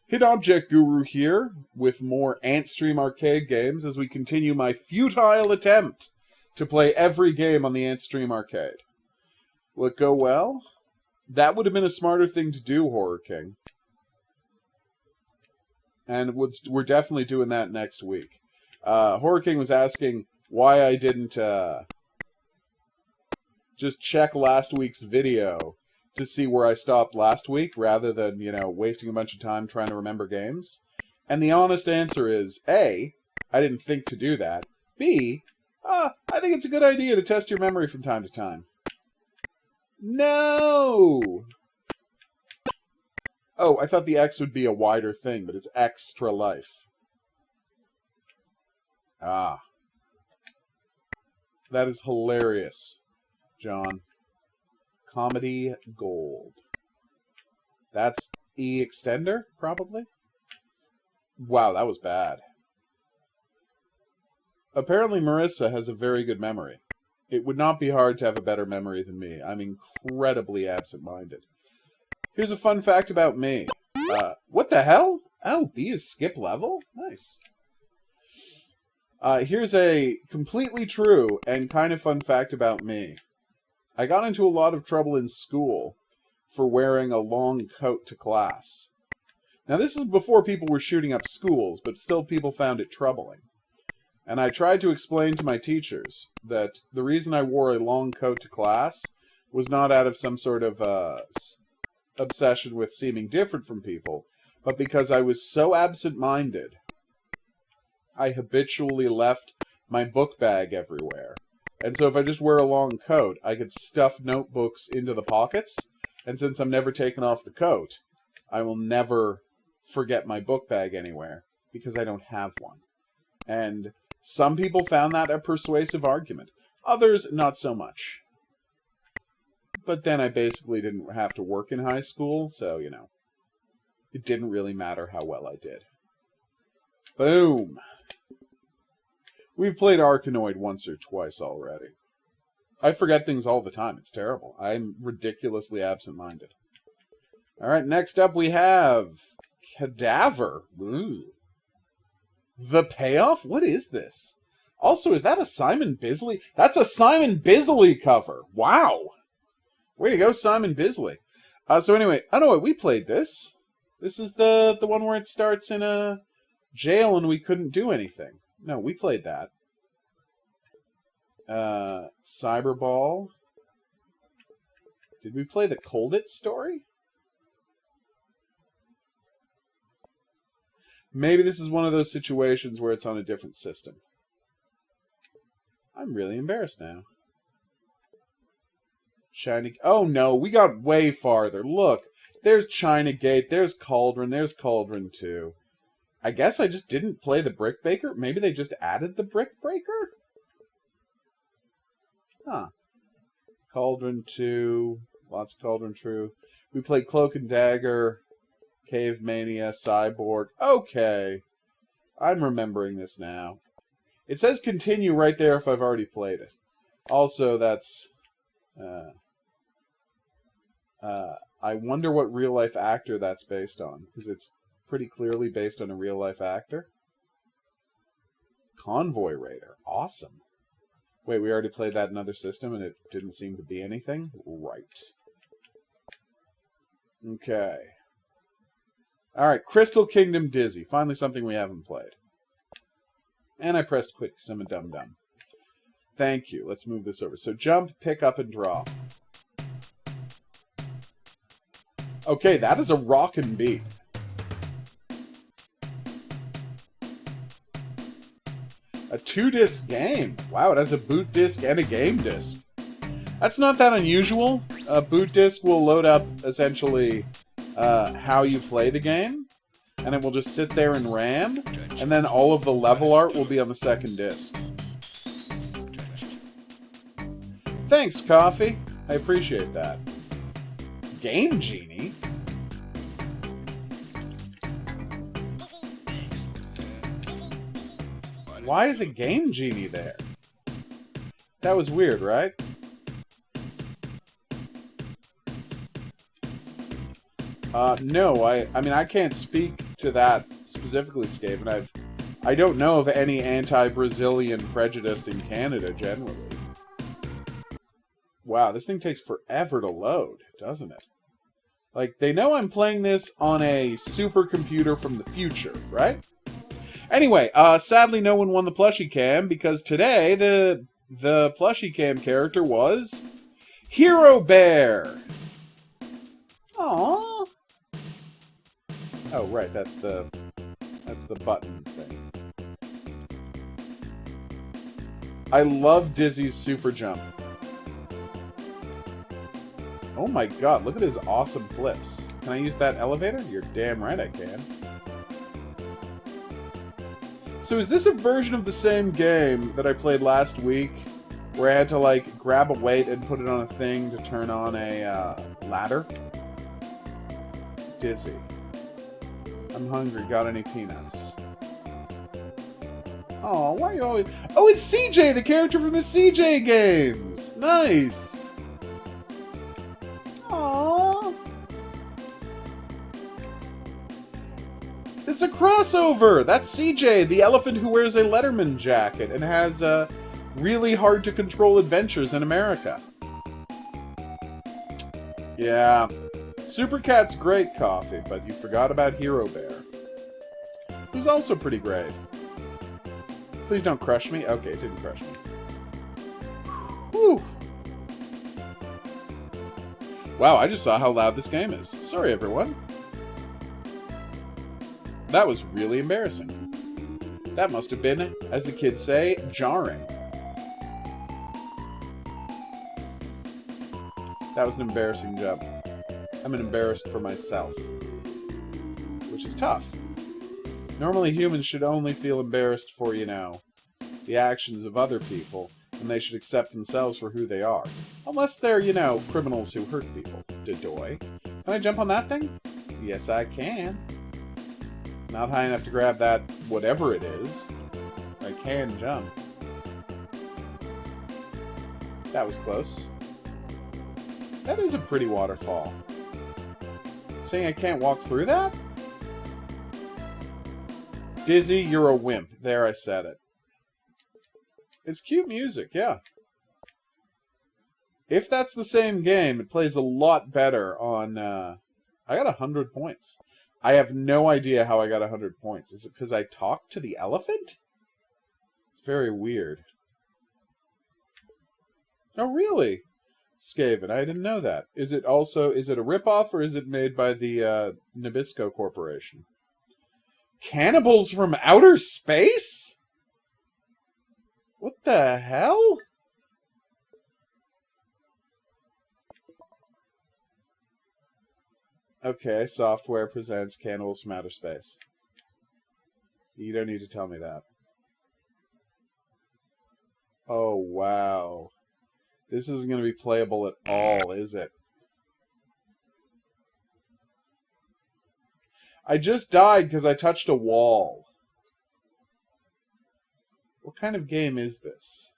Hit Object Guru here with more Antstream arcade games as we continue my futile attempt to play every game on the Antstream arcade. Will it go well? That would have been a smarter thing to do, Horror King. And we're definitely doing that next week. Horror King was asking why I didn't just check last week's video to see where I stopped last week, rather than, wasting a bunch of time trying to remember games. And the honest answer is, A, I didn't think to do that. B, I think it's a good idea to test your memory from time to time. No! Oh, I thought the X would be a wider thing, but it's extra life. Ah. That is hilarious, John. Comedy Gold. That's E Extender, probably? Wow, that was bad. Apparently Marissa has a very good memory. It would not be hard to have a better memory than me. I'm incredibly absent-minded. Here's a fun fact about me. What the hell? Oh, B is skip level? Nice. Here's a completely true and kind of fun fact about me. I got into a lot of trouble in school for wearing a long coat to class. Now, this is before people were shooting up schools, but still people found it troubling. And I tried to explain to my teachers that the reason I wore a long coat to class was not out of some sort of obsession with seeming different from people, but because I was so absent-minded, I habitually left my book bag everywhere. And so if I just wear a long coat, I could stuff notebooks into the pockets. And since I'm never taking off the coat, I will never forget my book bag anywhere, because I don't have one. And some people found that a persuasive argument. Others, not so much. But then I basically didn't have to work in high school, so, it didn't really matter how well I did. Boom! We've played Arkanoid once or twice already. I forget things all the time. It's terrible. I'm ridiculously absent-minded. Alright, next up we have Cadaver. Ooh. The Payoff? What is this? Also, is that a Simon Bisley? That's a Simon Bisley cover. Wow. Way to go, Simon Bisley. So anyway, we played this. This is the one where it starts in a jail and we couldn't do anything. No, we played that. Cyberball. Did we play the Colditz story? Maybe this is one of those situations where it's on a different system. I'm really embarrassed now. China... Oh no, we got way farther. Look, there's China Gate, there's Cauldron 2. I guess I just didn't play the Brick Breaker. Maybe they just added the Brick Breaker? Huh. Cauldron 2. Lots of Cauldron 2. We played Cloak and Dagger, Cavemania, Cyborg. Okay. I'm remembering this now. It says continue right there if I've already played it. Also, that's... I wonder what real-life actor that's based on, because it's pretty clearly based on a real-life actor. Convoy Raider. Awesome. Wait, we already played that in another system and it didn't seem to be anything? Right. Okay. Alright, Crystal Kingdom Dizzy. Finally something we haven't played. And I pressed quit because I'm a dum-dum. Thank you. Let's move this over. So jump, pick up, and drop. Okay, that is a rockin' beat. A 2-disc game. Wow, it has a boot disc and a game disc. That's not that unusual. A boot disc will load up, essentially, how you play the game. And it will just sit there in RAM. And then all of the level art will be on the second disc. Thanks, Coffee. I appreciate that. Game Genie? Why is a Game Genie there? That was weird, right? No, I mean, I can't speak to that specifically, Skaven. I don't know of any anti-Brazilian prejudice in Canada generally. Wow, this thing takes forever to load, doesn't it? Like, they know I'm playing this on a supercomputer from the future, right? Anyway, sadly no one won the plushie cam, because today the plushie cam character was Hero Bear. Aww. Oh, right, that's the button thing. I love Dizzy's super jump. Oh my god, look at his awesome flips. Can I use that elevator? You're damn right I can. So is this a version of the same game that I played last week, where I had to, like, grab a weight and put it on a thing to turn on a ladder? Dizzy. I'm hungry. Got any peanuts? Oh, why are you always... Oh, it's CJ, the character from the CJ games! Nice! Aww. It's a crossover! That's CJ, the elephant who wears a Letterman jacket and has really hard-to-control adventures in America. Yeah. Super Cat's great coffee, but you forgot about Hero Bear, who's also pretty great. Please don't crush me. Okay, it didn't crush me. Whew. Wow, I just saw how loud this game is. Sorry, everyone. That was really embarrassing. That must have been, as the kids say, jarring. That was an embarrassing jump. I'm embarrassed for myself. Which is tough. Normally humans should only feel embarrassed for, you know, the actions of other people, and they should accept themselves for who they are. Unless they're, you know, criminals who hurt people. Dedoy. Can I jump on that thing? Yes, I can. Not high enough to grab that whatever it is. I can jump. That was close. That is a pretty waterfall. Saying I can't walk through that? Dizzy, you're a wimp. There, I said it. It's cute music, yeah. If that's the same game, it plays a lot better on... I got 100 points. I have no idea how I got 100 points. Is it because I talked to the elephant? It's very weird. Oh, really? Skaven, I didn't know that. Is it a ripoff, or is it made by the Nabisco Corporation? Cannibals from outer space? What the hell? Okay, software presents Cannibals from Outer Space. You don't need to tell me that. Oh, wow. This isn't going to be playable at all, is it? I just died because I touched a wall. What kind of game is this?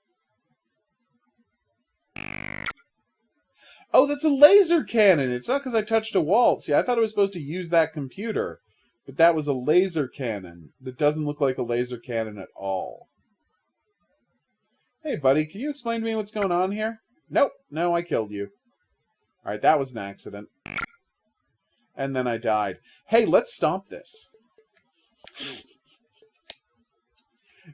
Oh, that's a laser cannon! It's not because I touched a wall. See, I thought I was supposed to use that computer, but that was a laser cannon that doesn't look like a laser cannon at all. Hey, buddy, can you explain to me what's going on here? Nope. No, I killed you. Alright, that was an accident. And then I died. Hey, let's stomp this.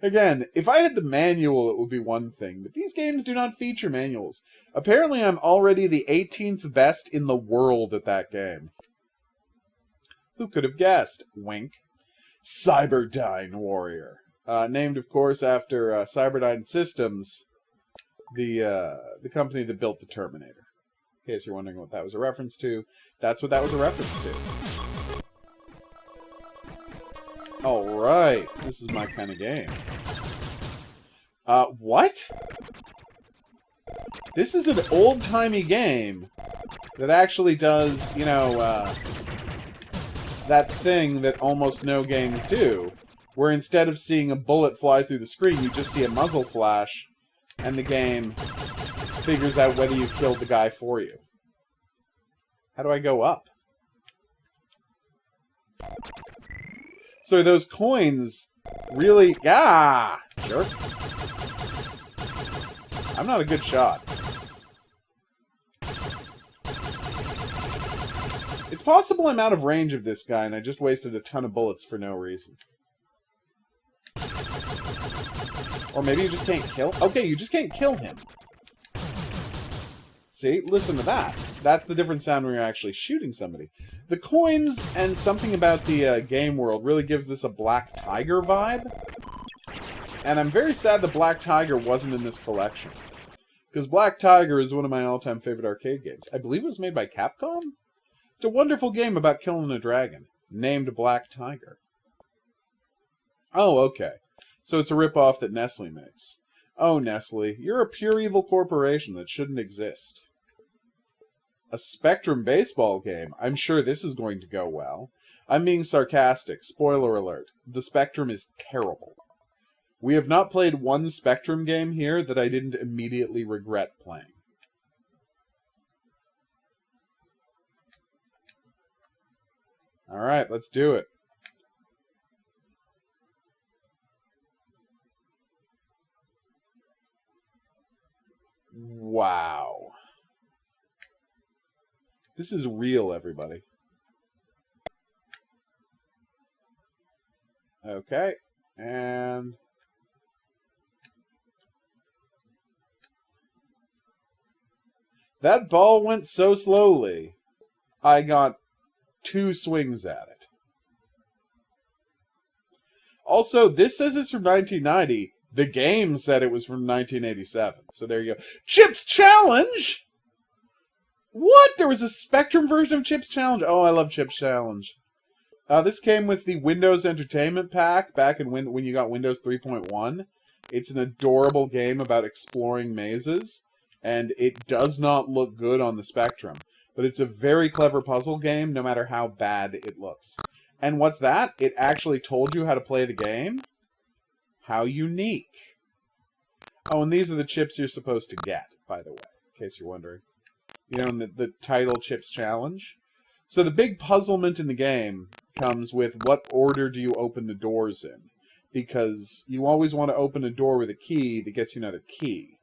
Again, if I had the manual, it would be one thing, but these games do not feature manuals. Apparently, I'm already the 18th best in the world at that game. Who could have guessed? Wink. Cyberdyne Warrior. Named, of course, after Cyberdyne Systems, the company that built the Terminator. In case you're wondering what that was a reference to, that's what that was a reference to. Alright, this is my kind of game. What? This is an old-timey game that actually does, you know, that thing that almost no games do, where instead of seeing a bullet fly through the screen, you just see a muzzle flash, and the game figures out whether you killed the guy for you. How do I go up? So those coins really... Ah! Jerk. I'm not a good shot. It's possible I'm out of range of this guy and I just wasted a ton of bullets for no reason. Or maybe you just can't kill... Okay, you just can't kill him. See? Listen to that. That's the different sound when you're actually shooting somebody. The coins and something about the game world really gives this a Black Tiger vibe. And I'm very sad that Black Tiger wasn't in this collection. Because Black Tiger is one of my all-time favorite arcade games. I believe it was made by Capcom? It's a wonderful game about killing a dragon, named Black Tiger. Oh, okay. So it's a ripoff that Nestle makes. Oh, Nestle, you're a pure evil corporation that shouldn't exist. A Spectrum baseball game. I'm sure this is going to go well. I'm being sarcastic. Spoiler alert. The Spectrum is terrible. We have not played one Spectrum game here that I didn't immediately regret playing. Alright, let's do it. Wow. This is real, everybody. Okay, and... that ball went so slowly, I got 2 swings at it. Also, this says it's from 1990. The game said it was from 1987. So there you go. Chips Challenge? What? There was a Spectrum version of Chips Challenge? Oh, I love Chips Challenge. This came with the Windows Entertainment Pack back in when you got Windows 3.1. It's an adorable game about exploring mazes. And it does not look good on the Spectrum. But it's a very clever puzzle game, no matter how bad it looks. And what's that? It actually told you how to play the game? How unique. Oh, and these are the chips you're supposed to get, by the way, in case you're wondering. You know, in the title Chips Challenge. So the big puzzlement in the game comes with what order do you open the doors in. Because you always want to open a door with a key that gets you another key.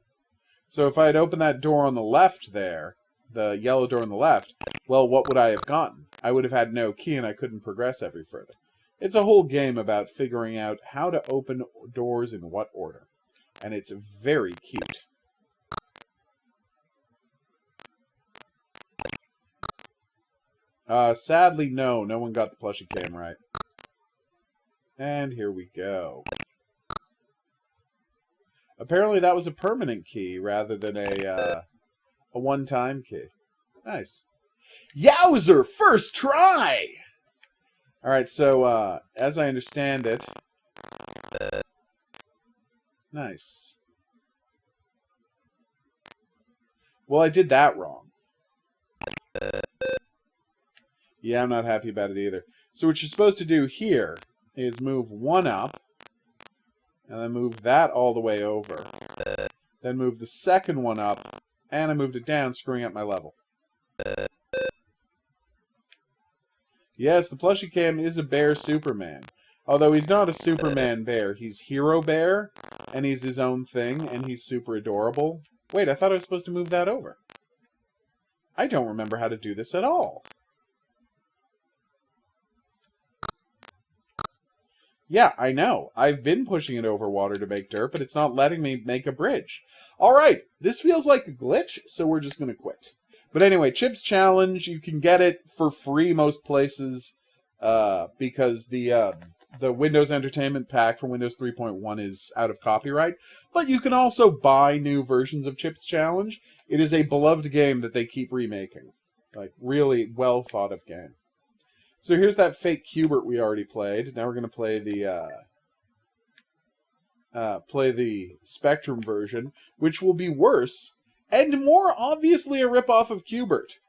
So if I had opened that door on the left there, the yellow door on the left, well, what would I have gotten? I would have had no key and I couldn't progress every further. It's a whole game about figuring out how to open doors in what order. And it's very cute. Sadly, no one got the plushie cam right. And here we go. Apparently that was a permanent key rather than a one-time key. Nice. Yowzer! First try! Alright, so, as I understand it... Nice. Well, I did that wrong. Yeah, I'm not happy about it either. So what you're supposed to do here is move one up, and then move that all the way over. Then move the second one up, and I moved it down, screwing up my level. Yes, the plushie cam is a bear Superman. Although he's not a Superman bear. He's Hero Bear, and he's his own thing, and he's super adorable. Wait, I thought I was supposed to move that over. I don't remember how to do this at all. Yeah, I know. I've been pushing it over water to make dirt, but it's not letting me make a bridge. Alright, this feels like a glitch, so we're just going to quit. But anyway, Chips Challenge, you can get it for free most places, because the Windows Entertainment Pack for Windows 3.1 is out of copyright. But you can also buy new versions of Chips Challenge. It is a beloved game that they keep remaking. Like, really well thought of game. So here's that fake Hubert we already played. Now we're going to play the Spectrum version, which will be worse and more obviously a ripoff of Hubert.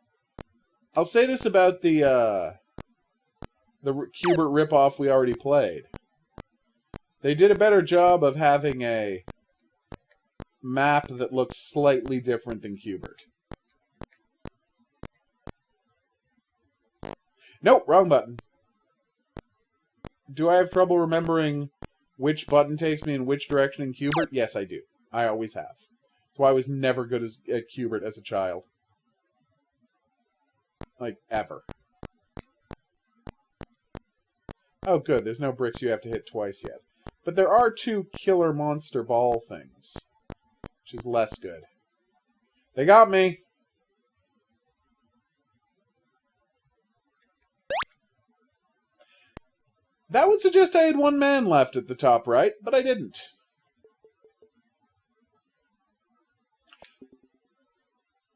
I'll say this about the Hubert ripoff we already played. They did a better job of having a map that looks slightly different than Hubert. Nope, wrong button. Do I have trouble remembering which button takes me in which direction in Hubert? Yes, I do. I always have. That's why I was never good at Hubert as a child. Like, ever. Oh, good. There's no bricks you have to hit twice yet. But there are 2 killer monster ball things, which is less good. They got me! That would suggest I had 1 man left at the top right, but I didn't.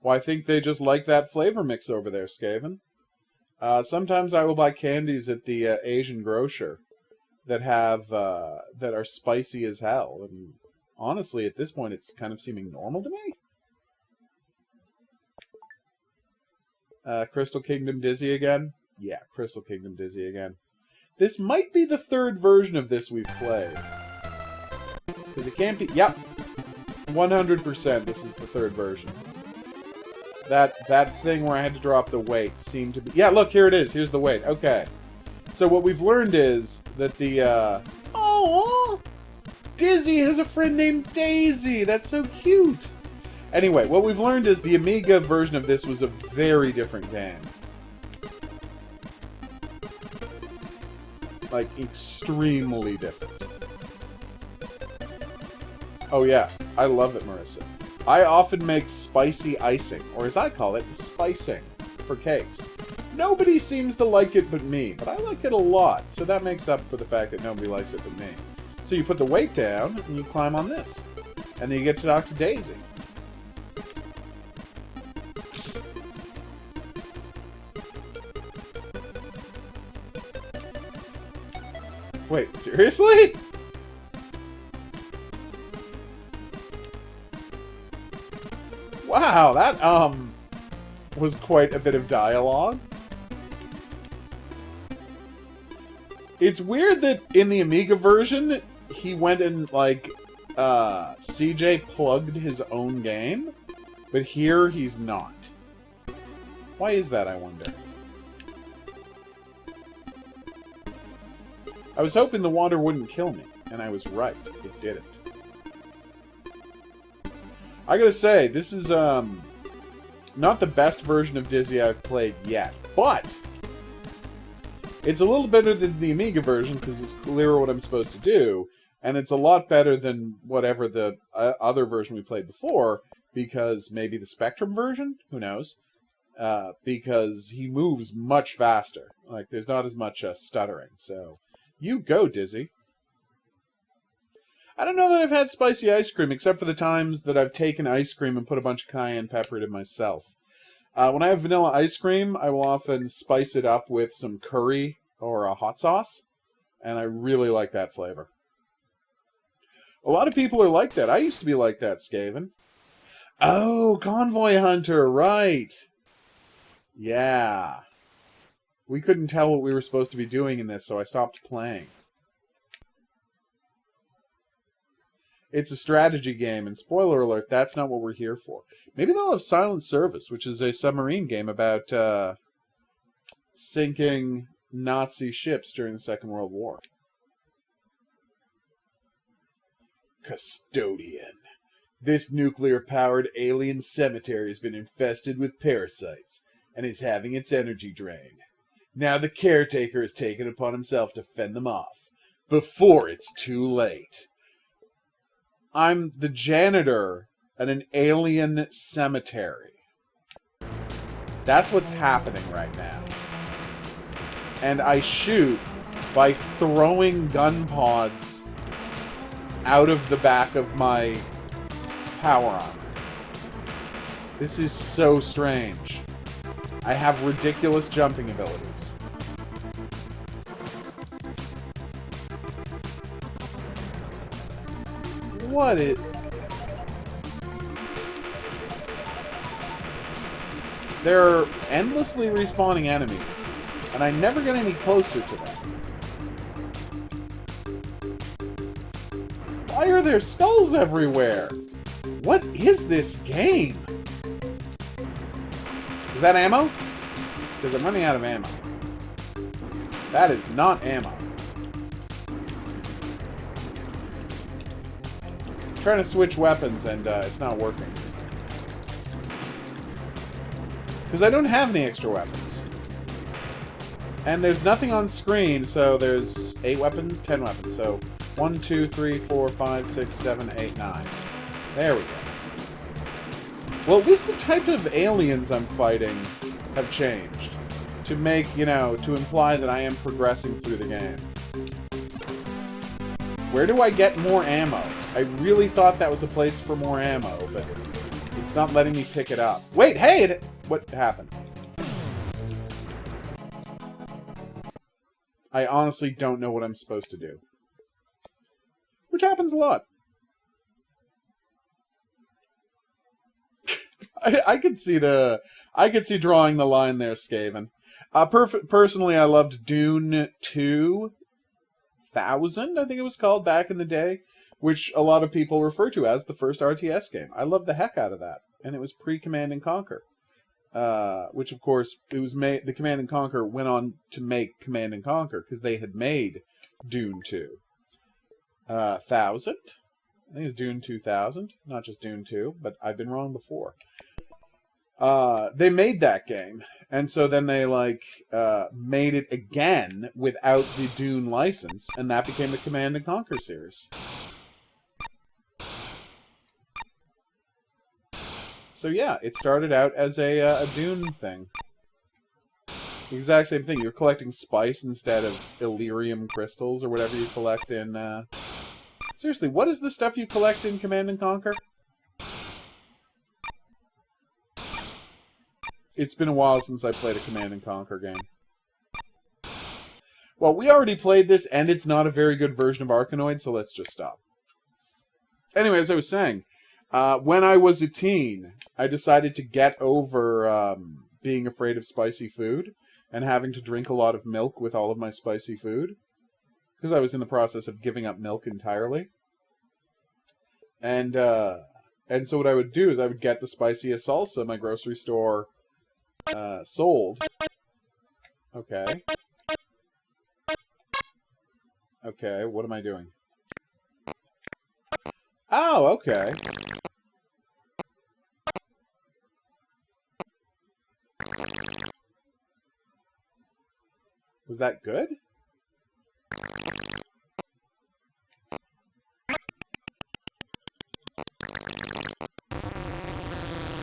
Well, I think they just like that flavor mix over there, Skaven. Sometimes I will buy candies at the Asian grocer that have that are spicy as hell, and honestly, at this point, it's kind of seeming normal to me. Crystal Kingdom Dizzy again? Yeah, Crystal Kingdom Dizzy again. This might be the 3rd version of this we've played. Because it can't be... Yep. 100% this is the 3rd version. That thing where I had to drop the weight seemed to be... Yeah, look, here it is. Here's the weight. Okay. So what we've learned is that the... Oh! Dizzy has a friend named Daisy! That's so cute! Anyway, what we've learned is the Amiga version of this was a very different game. Like, extremely different. Oh yeah, I love it, Marissa. I often make spicy icing, or as I call it, spicing, for cakes. Nobody seems to like it but me, but I like it a lot, so that makes up for the fact that nobody likes it but me. So you put the weight down, and you climb on this. And then you get to talk to Daisy. Wait, seriously? Wow, that, was quite a bit of dialogue. It's weird that in the Amiga version, he went and, like, CJ plugged his own game, but here he's not. Why is that, I wonder? I was hoping the water wouldn't kill me, and I was right. It didn't. I gotta say, this is, not the best version of Dizzy I've played yet, but it's a little better than the Amiga version, because it's clearer what I'm supposed to do, and it's a lot better than whatever the other version we played before, because maybe the Spectrum version? Who knows? Because he moves much faster. Like, there's not as much stuttering, so... You go, Dizzy. I don't know that I've had spicy ice cream, except for the times that I've taken ice cream and put a bunch of cayenne pepper in it myself. When I have vanilla ice cream, I will often spice it up with some curry or a hot sauce, and I really like that flavor. A lot of people are like that. I used to be like that, Skaven. Oh, Convoy Hunter, right. Yeah. We couldn't tell what we were supposed to be doing in this, so I stopped playing. It's a strategy game, and spoiler alert, that's not what we're here for. Maybe they'll have Silent Service, which is a submarine game about sinking Nazi ships during the Second World War. Custodian. This nuclear-powered alien cemetery has been infested with parasites, and is having its energy drained. Now the caretaker has taken upon himself to fend them off, before it's too late. I'm the janitor at an alien cemetery. That's what's happening right now. And I shoot by throwing gun pods out of the back of my power armor. This is so strange. I have ridiculous jumping abilities. What is... There are endlessly respawning enemies, and I never get any closer to them. Why are there skulls everywhere? What is this game? Is that ammo? Because I'm running out of ammo. That is not ammo. trying to switch weapons, and it's not working. Because I don't have any extra weapons. And there's nothing on screen, so there's 8 weapons, 10 weapons. So 1, 2, 3, 4, 5, 6, 7, 8, 9. There we go. Well, at least the type of aliens I'm fighting have changed. To make, you know, to imply that I am progressing through the game. Where do I get more ammo? I really thought that was a place for more ammo, but it's not letting me pick it up. Wait, hey! What happened? I honestly don't know what I'm supposed to do. Which happens a lot. I could see drawing the line there, Skaven. Personally, I loved Dune 2000, I think it was called, back in the day, which a lot of people refer to as the first RTS game. I loved the heck out of that, and it was pre-Command and Conquer. Which, of course, it was the Command and Conquer went on to make Command and Conquer, because they had made Dune 2. 1000? I think it was Dune 2000, not just Dune 2, but I've been wrong before. They made that game, and so then they, like, made it again without the Dune license, and that became the Command and Conquer series. So yeah, it started out as a Dune thing. The exact same thing. You're collecting spice instead of Illyrium crystals or whatever you collect in... Seriously, what is the stuff you collect in Command and Conquer? It's been a while since I played a Command and Conquer game. Well, we already played this, and it's not a very good version of Arkanoid, so let's just stop. Anyway, as I was saying, when I was a teen, I decided to get over being afraid of spicy food and having to drink a lot of milk with all of my spicy food. Because I was in the process of giving up milk entirely. And so what I would do is I would get the spiciest salsa my grocery store sold. Okay. Okay, what am I doing? Oh, okay. Was that good?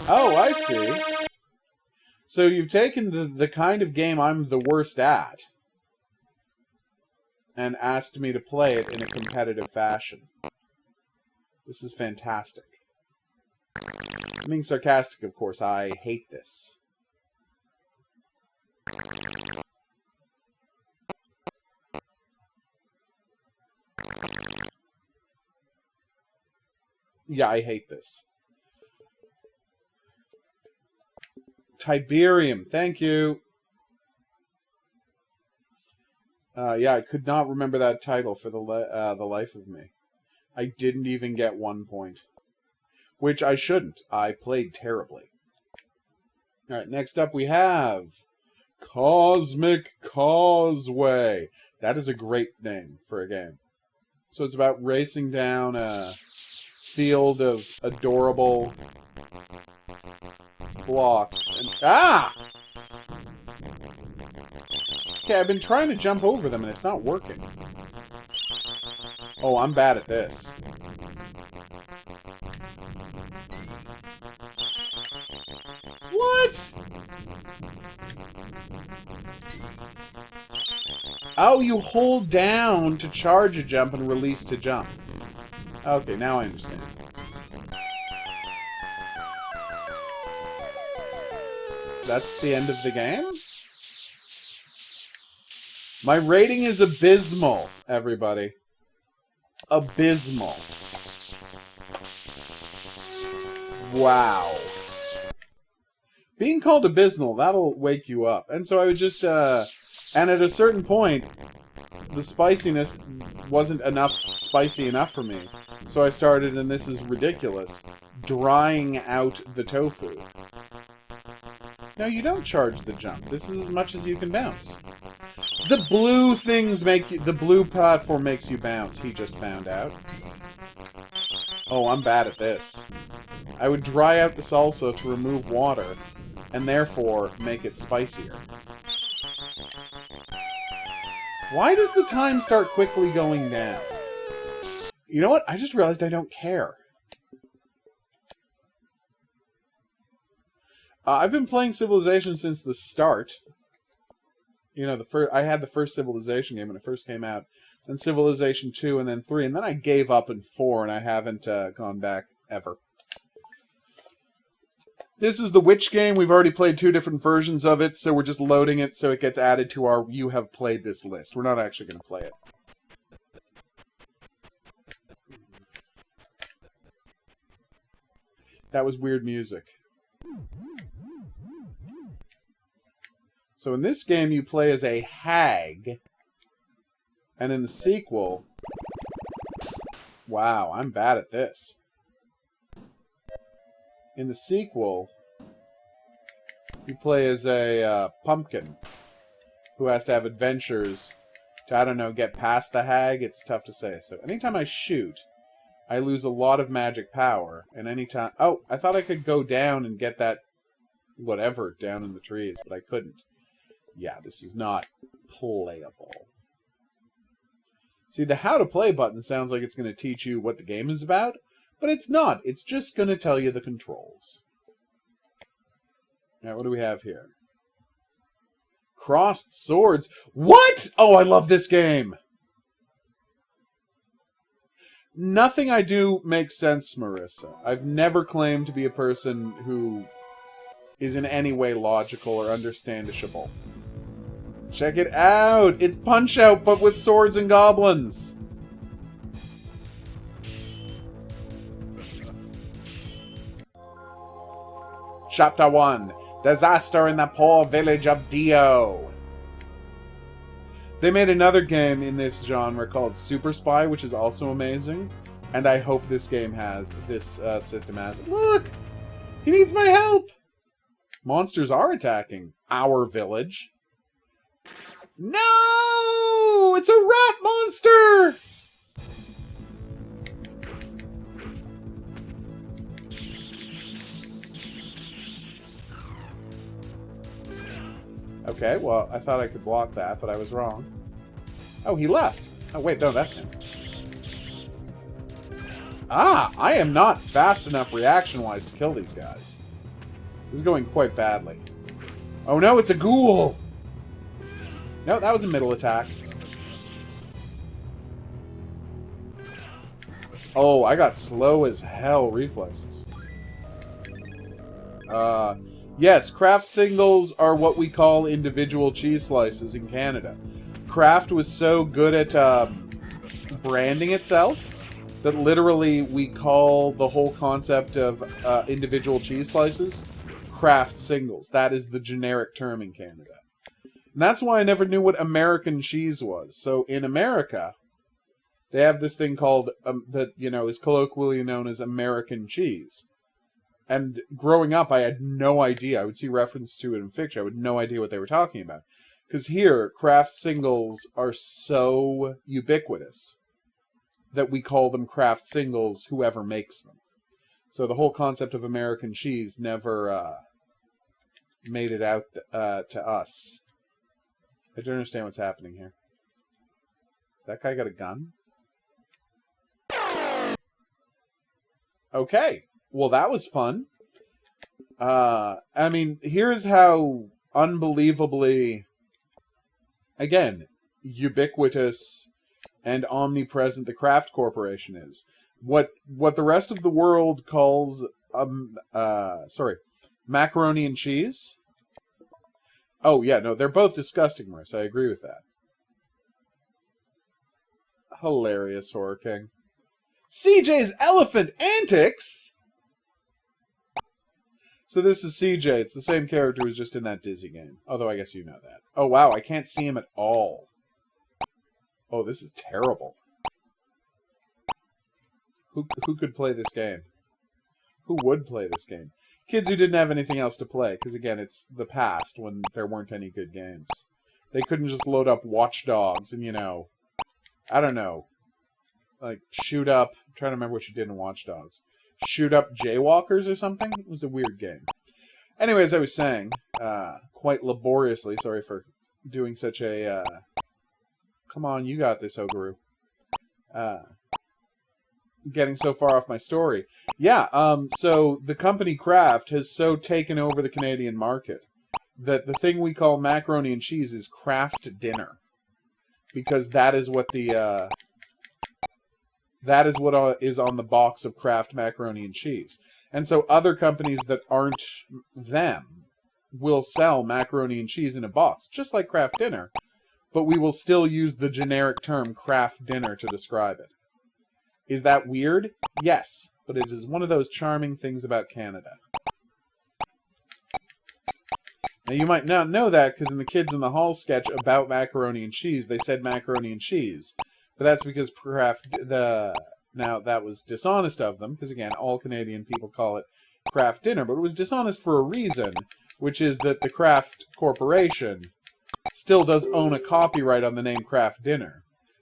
Oh, I see. So you've taken the kind of game I'm the worst at and asked me to play it in a competitive fashion. This is fantastic. I'm being sarcastic, of course. I hate this. Yeah, I hate this. Tiberium, thank you. Yeah, I could not remember that title for the life of me. I didn't even get 1 point. Which I shouldn't. I played terribly. Alright, next up we have Cosmic Causeway. That is a great name for a game. So it's about racing down a field of adorable blocks. And, ah! Okay, I've been trying to jump over them and it's not working. Oh, I'm bad at this. What? Oh, you hold down to charge a jump and release to jump. Okay, now I understand. That's the end of the game? My rating is abysmal, everybody. Abysmal. Wow. Being called abysmal, that'll wake you up. And so I would just, and at a certain point, the spiciness wasn't spicy enough for me. So I started, and this is ridiculous, drying out the tofu. No, you don't charge the jump. This is as much as you can bounce. The blue things make you... The blue platform makes you bounce, he just found out. Oh, I'm bad at this. I would dry out the salsa to remove water, and therefore make it spicier. Why does the time start quickly going down? You know what? I just realized I don't care. I've been playing Civilization since the start. You know, I had the first Civilization game when it first came out. Then Civilization 2, and then 3. And then I gave up in 4, and I haven't gone back ever. This is the Witch game. We've already played 2 different versions of it, so we're just loading it so it gets added to our You Have Played This list. We're not actually going to play it. That was weird music. So in this game, you play as a hag. And in the sequel... Wow, I'm bad at this. In the sequel, you play as a pumpkin who has to have adventures to, I don't know, get past the hag. It's tough to say. So anytime I shoot, I lose a lot of magic power. And anytime... Oh, I thought I could go down and get that whatever down in the trees, but I couldn't. Yeah, this is not playable. See, the How to Play button sounds like it's going to teach you what the game is about. But it's not. It's just going to tell you the controls. Now, what do we have here? Crossed swords. What? Oh, I love this game. Nothing I do makes sense, Marissa. I've never claimed to be a person who is in any way logical or understandable. Check it out. It's Punch-Out, but with swords and goblins. Chapter 1. Disaster in the poor village of Dio. They made another game in this genre called Super Spy, which is also amazing. And I hope this game has, this system has it. Look! He needs my help! Monsters are attacking our village. No! It's a rat monster! Okay, well, I thought I could block that, but I was wrong. Oh, he left. Oh, wait, no, that's him. Ah, I am not fast enough reaction-wise to kill these guys. This is going quite badly. Oh no, it's a ghoul! No, that was a middle attack. Oh, I got slow as hell reflexes. Yes, Kraft singles are what we call individual cheese slices in Canada. Kraft was so good at branding itself that literally we call the whole concept of individual cheese slices Kraft singles. That is the generic term in Canada. And that's why I never knew what American cheese was. So in America, they have this thing called, that, you know, is colloquially known as American cheese. And growing up, I had no idea. I would see reference to it in fiction. I had no idea what they were talking about. Because here, Kraft singles are so ubiquitous that we call them Kraft singles, whoever makes them. So the whole concept of American cheese never made it out to us. I don't understand what's happening here. That guy got a gun? Okay. Well, that was fun. I mean, here's how unbelievably, again, ubiquitous and omnipresent the Kraft Corporation is. What the rest of the world calls, macaroni and cheese. Oh, yeah, no, they're both disgusting, Marissa. I agree with that. Hilarious, Horror King. CJ's Elephant Antics? So this is CJ. It's the same character who's just in that Dizzy game. Although I guess you know that. Oh, wow, I can't see him at all. Oh, this is terrible. Who could play this game? Who would play this game? Kids who didn't have anything else to play, because again, it's the past when there weren't any good games. They couldn't just load up Watch Dogs and, you know, I don't know, like, shoot up... I'm trying to remember what you did in Watch Dogs. Shoot up jaywalkers or something? It was a weird game. Anyway, as I was saying, quite laboriously, sorry for doing such a... come on, you got this, HOGuru. Getting so far off my story. Yeah, so the company Kraft has so taken over the Canadian market that the thing we call macaroni and cheese is Kraft dinner. Because that is what the... that is what is on the box of Kraft macaroni and cheese. And so other companies that aren't them will sell macaroni and cheese in a box, just like Kraft dinner. But we will still use the generic term Kraft dinner to describe it. Is that weird? Yes, but it is one of those charming things about Canada. Now, you might not know that because in the Kids in the Hall sketch about macaroni and cheese, they said macaroni and cheese. But that's because now, that was dishonest of them, because again, all Canadian people call it Kraft dinner, but it was dishonest for a reason, which is that the Kraft Corporation still does own a copyright on the name Kraft dinner.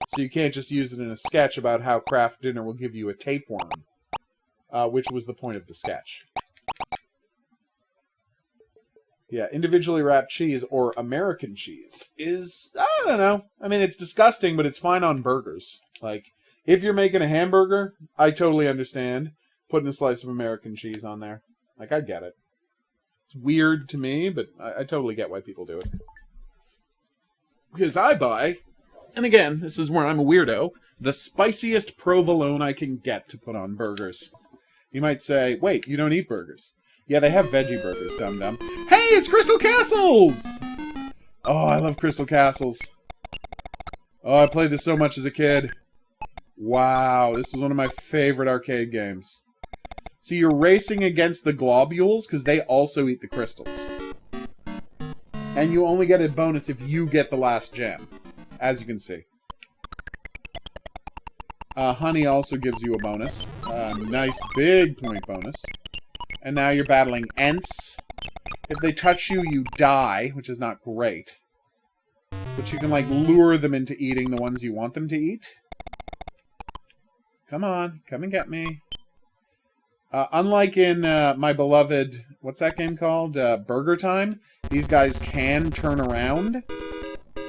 So you can't just use it in a sketch about how Kraft dinner will give you a tapeworm, which was the point of the sketch. Yeah, individually wrapped cheese, or American cheese, is, I don't know. I mean, it's disgusting, but it's fine on burgers. Like, if you're making a hamburger, I totally understand putting a slice of American cheese on there. Like, I get it. It's weird to me, but I totally get why people do it. Because I buy, and again, this is where I'm a weirdo, the spiciest provolone I can get to put on burgers. You might say, wait, you don't eat burgers. Yeah, they have veggie burgers, dum-dum. Hey, it's Crystal Castles! Oh, I love Crystal Castles. Oh, I played this so much as a kid. Wow, this is one of my favorite arcade games. See, you're racing against the globules, because they also eat the crystals. And you only get a bonus if you get the last gem, as you can see. Honey also gives you a bonus. Nice big point bonus. And now you're battling Ents. If they touch you, you die, which is not great. But you can, like, lure them into eating the ones you want them to eat. Come on, come and get me. Unlike in my beloved, what's that game called? Burger Time, these guys can turn around,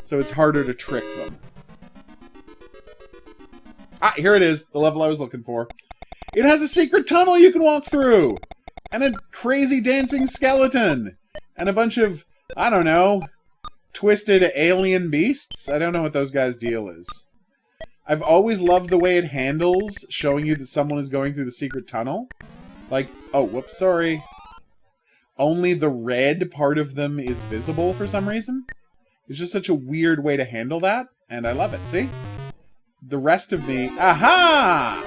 so it's harder to trick them. Ah, here it is, the level I was looking for. It has a secret tunnel you can walk through! And a crazy dancing skeleton! And a bunch of, I don't know, twisted alien beasts? I don't know what those guys' deal is. I've always loved the way it handles showing you that someone is going through the secret tunnel. Like, oh, whoops, sorry. Only the red part of them is visible for some reason. It's just such a weird way to handle that, and I love it, see? The rest of me... Aha!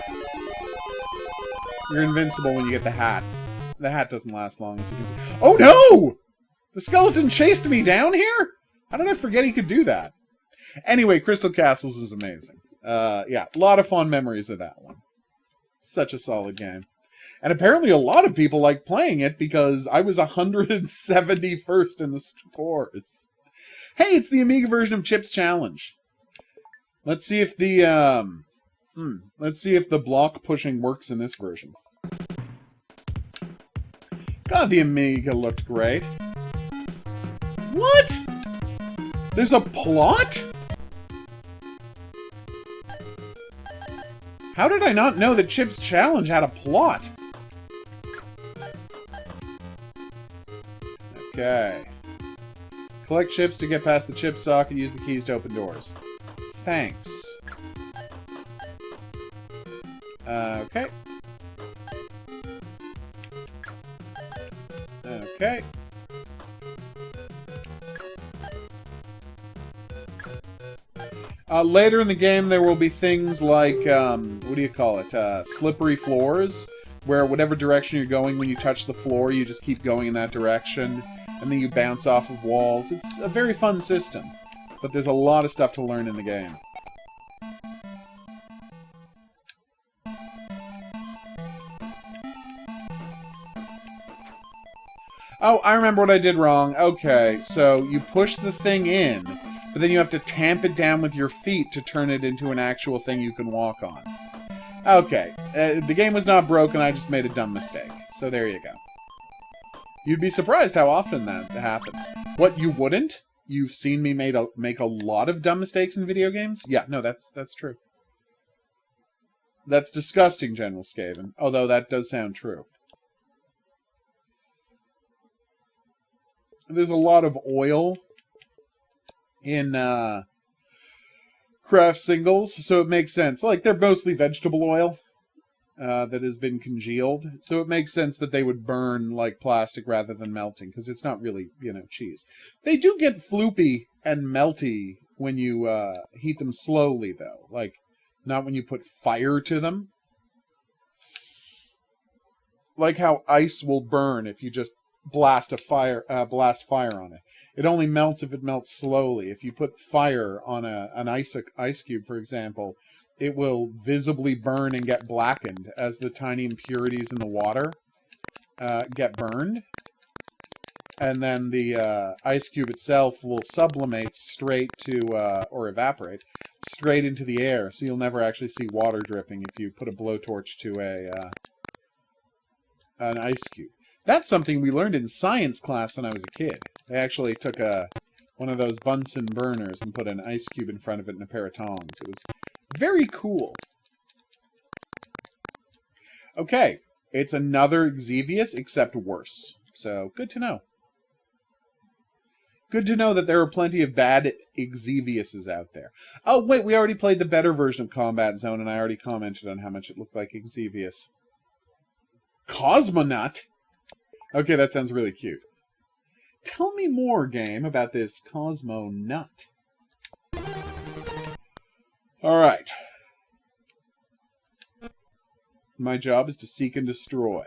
You're invincible when you get the hat. The hat doesn't last long, as you can see. Oh no! The skeleton chased me down here? How did I forget he could do that? Anyway, Crystal Castles is amazing. Yeah, a lot of fond memories of that one. Such a solid game. And apparently a lot of people like playing it because I was 171st in the scores. Hey, it's the Amiga version of Chip's Challenge. Let's see if the block pushing works in this version. God, the Amiga looked great. What? There's a plot? How did I not know that Chip's Challenge had a plot? Okay. Collect chips to get past the chip socket. Use the keys to open doors. Thanks. Okay. Okay. Later in the game, there will be things like, what do you call it? Slippery floors, where whatever direction you're going, when you touch the floor, you just keep going in that direction, and then you bounce off of walls. It's a very fun system, but there's a lot of stuff to learn in the game. Oh, I remember what I did wrong. Okay, so you push the thing in, but then you have to tamp it down with your feet to turn it into an actual thing you can walk on. Okay, the game was not broken, I just made a dumb mistake. So there you go. You'd be surprised how often that happens. What, you wouldn't? You've seen me make a lot of dumb mistakes in video games? Yeah, no, that's true. That's disgusting, General Skaven. Although that does sound true. There's a lot of oil in craft singles, so it makes sense. Like, they're mostly vegetable oil that has been congealed, so it makes sense that they would burn like plastic rather than melting, because it's not really, cheese. They do get floopy and melty when you heat them slowly, though. Like, not when you put fire to them. Like how ice will burn if you just blast fire on it. It only melts if it melts slowly. If you put fire on an ice cube, for example, it will visibly burn and get blackened as the tiny impurities in the water get burned. And then the ice cube itself will sublimate straight to, or evaporate, straight into the air. So you'll never actually see water dripping if you put a blowtorch to an ice cube. That's something we learned in science class when I was a kid. They actually took one of those Bunsen burners and put an ice cube in front of it and a pair of tongs. It was very cool. Okay, it's another Xevious, except worse. So, good to know. Good to know that there are plenty of bad Xeviouses out there. Oh, wait, we already played the better version of Combat Zone, and I already commented on how much it looked like Xevious. Cosmonaut? Okay, that sounds really cute. Tell me more, game, about this Cosmo Nut. Alright. My job is to seek and destroy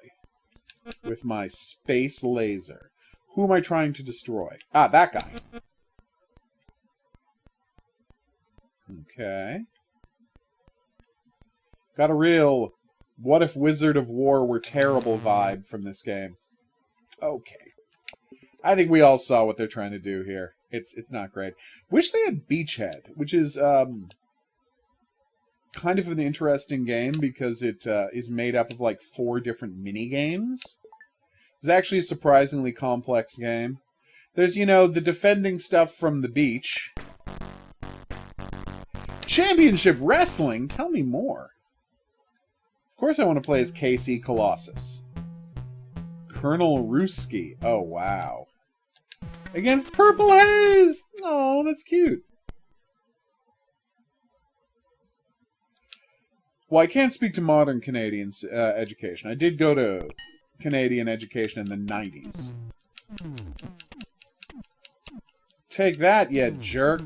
with my space laser. Who am I trying to destroy? Ah, that guy. Okay. Got a real what if Wizard of War were terrible vibe from this game. Okay. I think we all saw what they're trying to do here. It's not great. Wish they had Beachhead, which is kind of an interesting game because it is made up of like 4 different mini games. It's actually a surprisingly complex game. There's, the defending stuff from the beach. Championship Wrestling? Tell me more. Of course I want to play as KC Colossus. Colonel Ruski. Oh, wow. Against Purple Haze! Oh, that's cute. Well, I can't speak to modern Canadian education. I did go to Canadian education in the 90s. Take that, you jerk.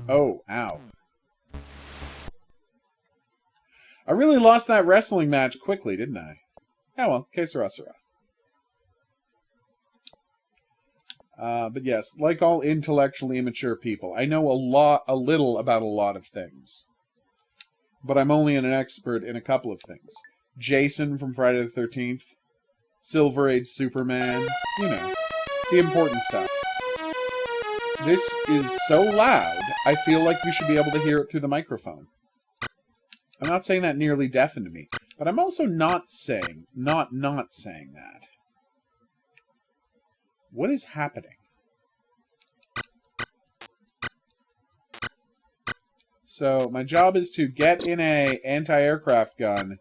Oh, ow. I really lost that wrestling match quickly, didn't I? Oh well, que sera, sera. But yes, like all intellectually immature people, I know a little about a lot of things. But I'm only an expert in a couple of things. Jason from Friday the 13th, Silver Age Superman, the important stuff. This is so loud, I feel like you should be able to hear it through the microphone. I'm not saying that nearly deafened me, but I'm also not saying that. What is happening? So, my job is to get in a anti-aircraft gun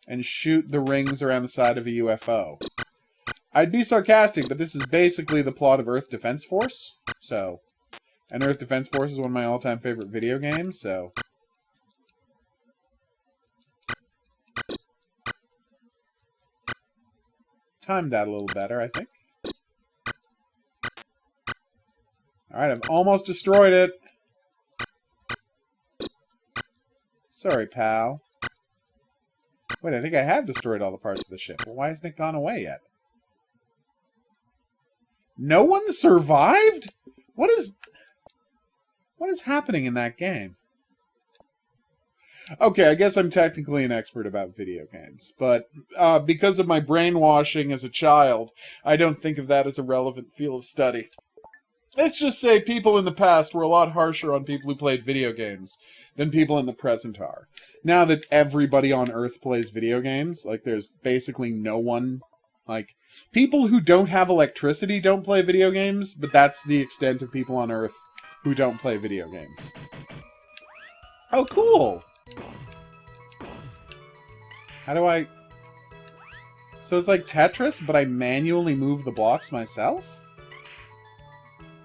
and shoot the rings around the side of a UFO. I'd be sarcastic, but this is basically the plot of Earth Defense Force. So, and Earth Defense Force is one of my all-time favorite video games, so... Timed that a little better, I think. Alright, I've almost destroyed it. Sorry, pal. Wait, I think I have destroyed all the parts of the ship. Well, why hasn't it gone away yet? No one survived? What is happening in that game? Okay, I guess I'm technically an expert about video games, but because of my brainwashing as a child, I don't think of that as a relevant field of study. Let's just say people in the past were a lot harsher on people who played video games than people in the present are. Now that everybody on Earth plays video games, like there's basically no one, like people who don't have electricity don't play video games, but that's the extent of people on Earth who don't play video games. Oh, cool! How do I... So it's like Tetris, but I manually move the blocks myself?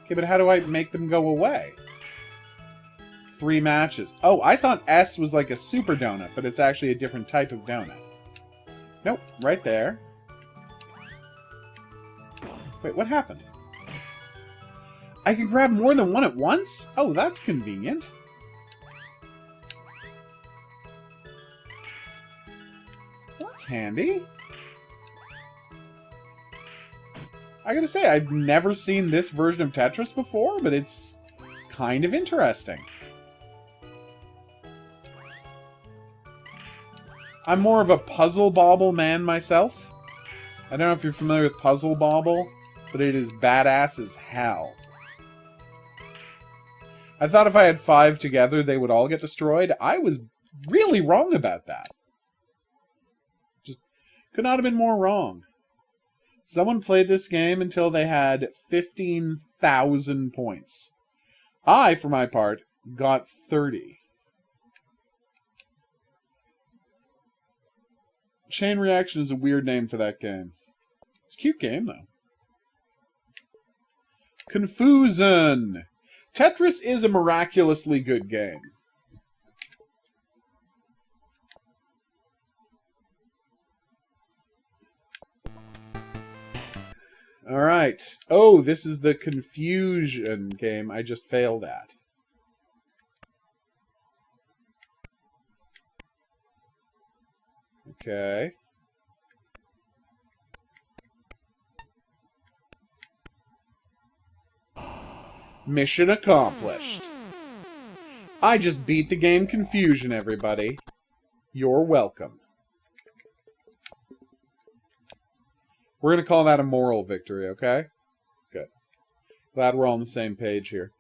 Okay, but how do I make them go away? 3 matches. Oh, I thought S was like a super donut, but it's actually a different type of donut. Nope, right there. Wait, what happened? I can grab more than one at once? Oh, that's convenient. That's handy. I gotta say, I've never seen this version of Tetris before, but it's kind of interesting. I'm more of a Puzzle Bobble man myself. I don't know if you're familiar with Puzzle Bobble, but it is badass as hell. I thought if I had 5 together, they would all get destroyed. I was really wrong about that. Just could not have been more wrong. Someone played this game until they had 15,000 points. I, for my part, got 30. Chain Reaction is a weird name for that game. It's a cute game, though. Confusion! Tetris is a miraculously good game. Alright. Oh, this is the Confusion game I just failed at. Okay. Mission accomplished. I just beat the game Confusion, everybody. You're welcome. We're going to call that a moral victory, okay? Good. Glad we're all on the same page here.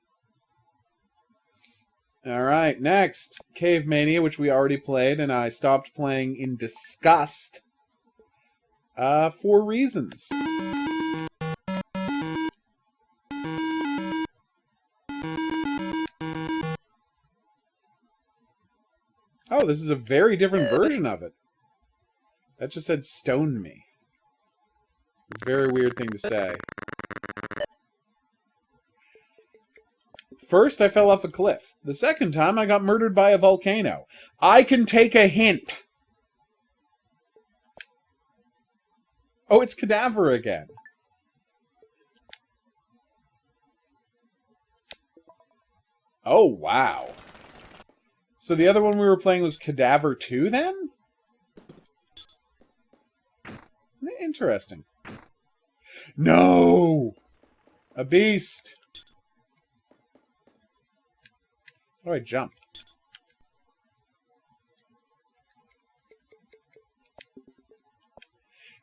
Alright, next. Cavemania, which we already played, and I stopped playing in disgust. For reasons. Oh, this is a very different version of it. That just said stone me. Very weird thing to say. First, I fell off a cliff. The second time, I got murdered by a volcano. I can take a hint. Oh, it's Cadaver again. Oh, wow. So the other one we were playing was Cadaver 2, then? Interesting. No! A beast! How do I jump?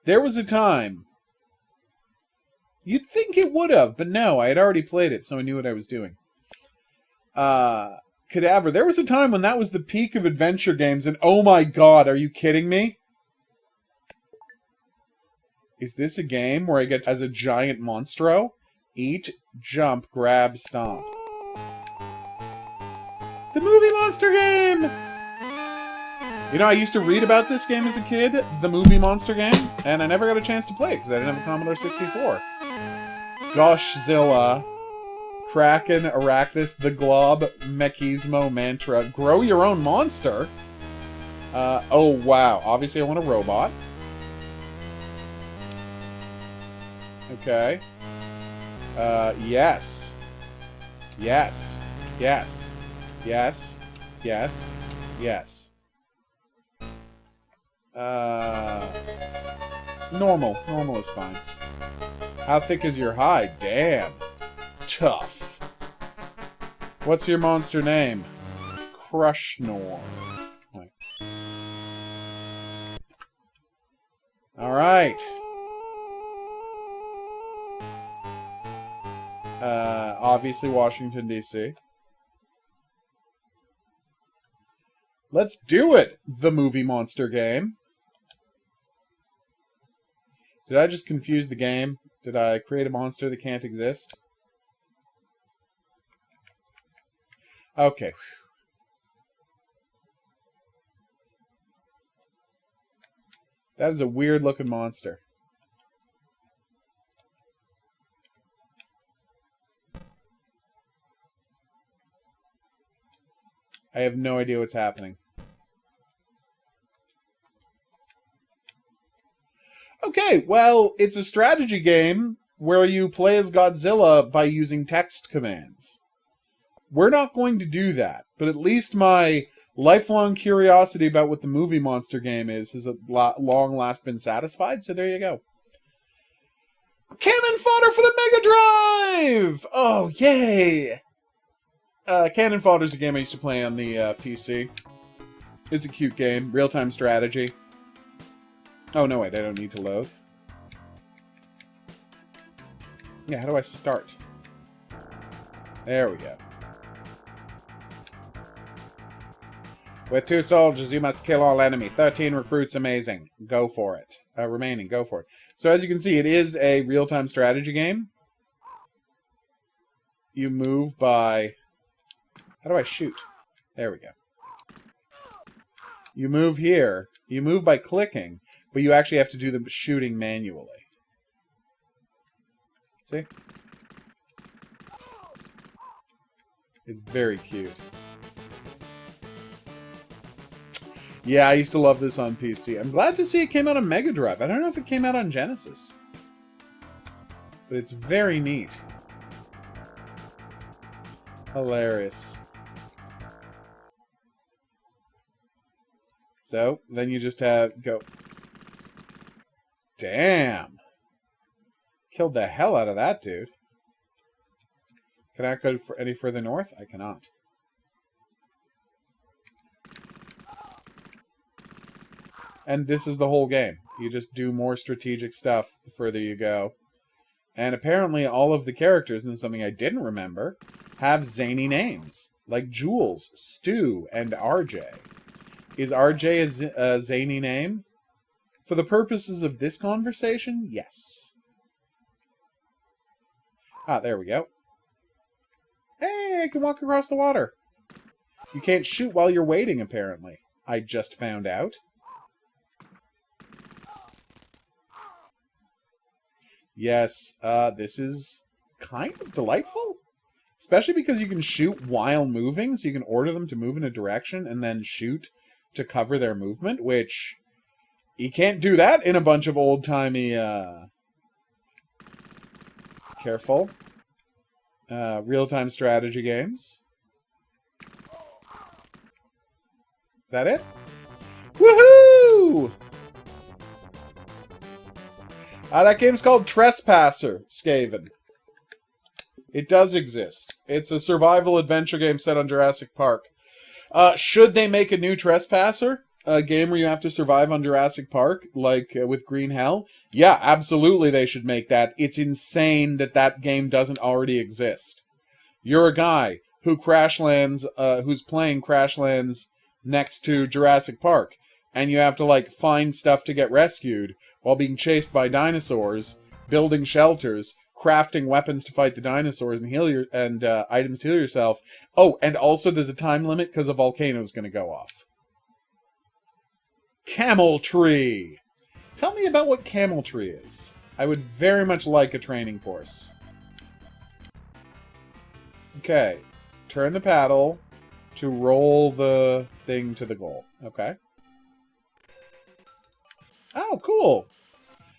There was a time. You'd think it would have, but no, I had already played it, so I knew what I was doing. Cadaver. There was a time when that was the peak of adventure games, and oh my god, are you kidding me? Is this a game where I get as a giant monstro? Eat, jump, grab, stomp. The Movie Monster game! You know, I used to read about this game as a kid, the Movie Monster game, and I never got a chance to play it because I didn't have a Commodore 64. Goshzilla, Kraken, Arachnus, the Glob, Mechismo, Mantra. Grow your own monster? Oh wow. Obviously I want a robot. Okay. Yes. Yes. Yes. Yes. Yes. Yes. Normal. Normal is fine. How thick is your hide? Damn. Tough. What's your monster name? Crushnor. Wait. Alright. obviously Washington, D.C. Let's do it, the movie monster game. Did I just confuse the game? Did I create a monster that can't exist? Okay. That is a weird-looking monster. I have no idea what's happening. Okay, well, it's a strategy game where you play as Godzilla by using text commands. We're not going to do that, but at least my lifelong curiosity about what the movie monster game is has at long last been satisfied, so there you go. Cannon fodder for the Mega Drive! Oh, yay! Cannon Fodder is a game I used to play on the PC. It's a cute game. Real-time strategy. Oh, no, wait. I don't need to load. Yeah, how do I start? There we go. With 2 soldiers, you must kill all enemy. 13 recruits, amazing. Go for it. Remaining, go for it. So as you can see, it is a real-time strategy game. You move by... How do I shoot? There we go. You move here. You move by clicking, but you actually have to do the shooting manually. See? It's very cute. Yeah, I used to love this on PC. I'm glad to see it came out on Mega Drive. I don't know if it came out on Genesis. But it's very neat. Hilarious. So, then you just have... go... Damn! Killed the hell out of that dude. Can I go any further north? I cannot. And this is the whole game. You just do more strategic stuff the further you go. And apparently all of the characters, and this is something I didn't remember, have zany names. Like Jules, Stu, and RJ. Is RJ a zany name? For the purposes of this conversation, yes. Ah, there we go. Hey, I can walk across the water. You can't shoot while you're waiting, apparently. I just found out. Yes, this is kind of delightful. Especially because you can shoot while moving, so you can order them to move in a direction and then shoot to cover their movement, which you can't do that in a bunch of old-timey, careful, real-time strategy games. Is that it? Woohoo! That game's called Trespasser Skaven. It does exist. It's a survival adventure game set on Jurassic Park. Should they make a new Trespasser? A game where you have to survive on Jurassic Park, like with Green Hell? Yeah, absolutely they should make that. It's insane that that game doesn't already exist. You're a guy who crash lands, who's playing Crash Lands next to Jurassic Park, and you have to, like, find stuff to get rescued while being chased by dinosaurs, building shelters, crafting weapons to fight the dinosaurs and items to heal yourself. Oh, and also there's a time limit because a volcano's going to go off. Camel Tree! Tell me about what Camel Tree is. I would very much like a training course. Okay. Turn the paddle to roll the thing to the goal. Okay. Oh, cool!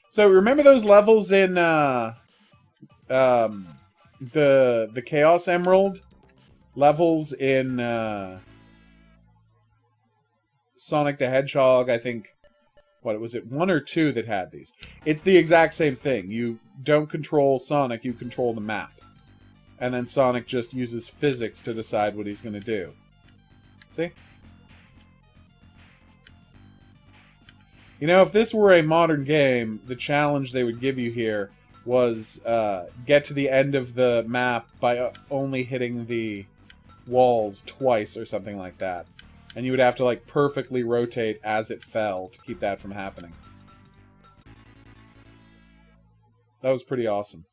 So remember those levels in the Chaos Emerald levels in Sonic the Hedgehog? I think, what was it, 1 or 2 that had these? It's the exact same thing. You don't control Sonic, you control the map. And then Sonic just uses physics to decide what he's going to do. See? You know, if this were a modern game, the challenge they would give you here was get to the end of the map by only hitting the walls twice or something like that. And you would have to, like, perfectly rotate as it fell to keep that from happening. That was pretty awesome.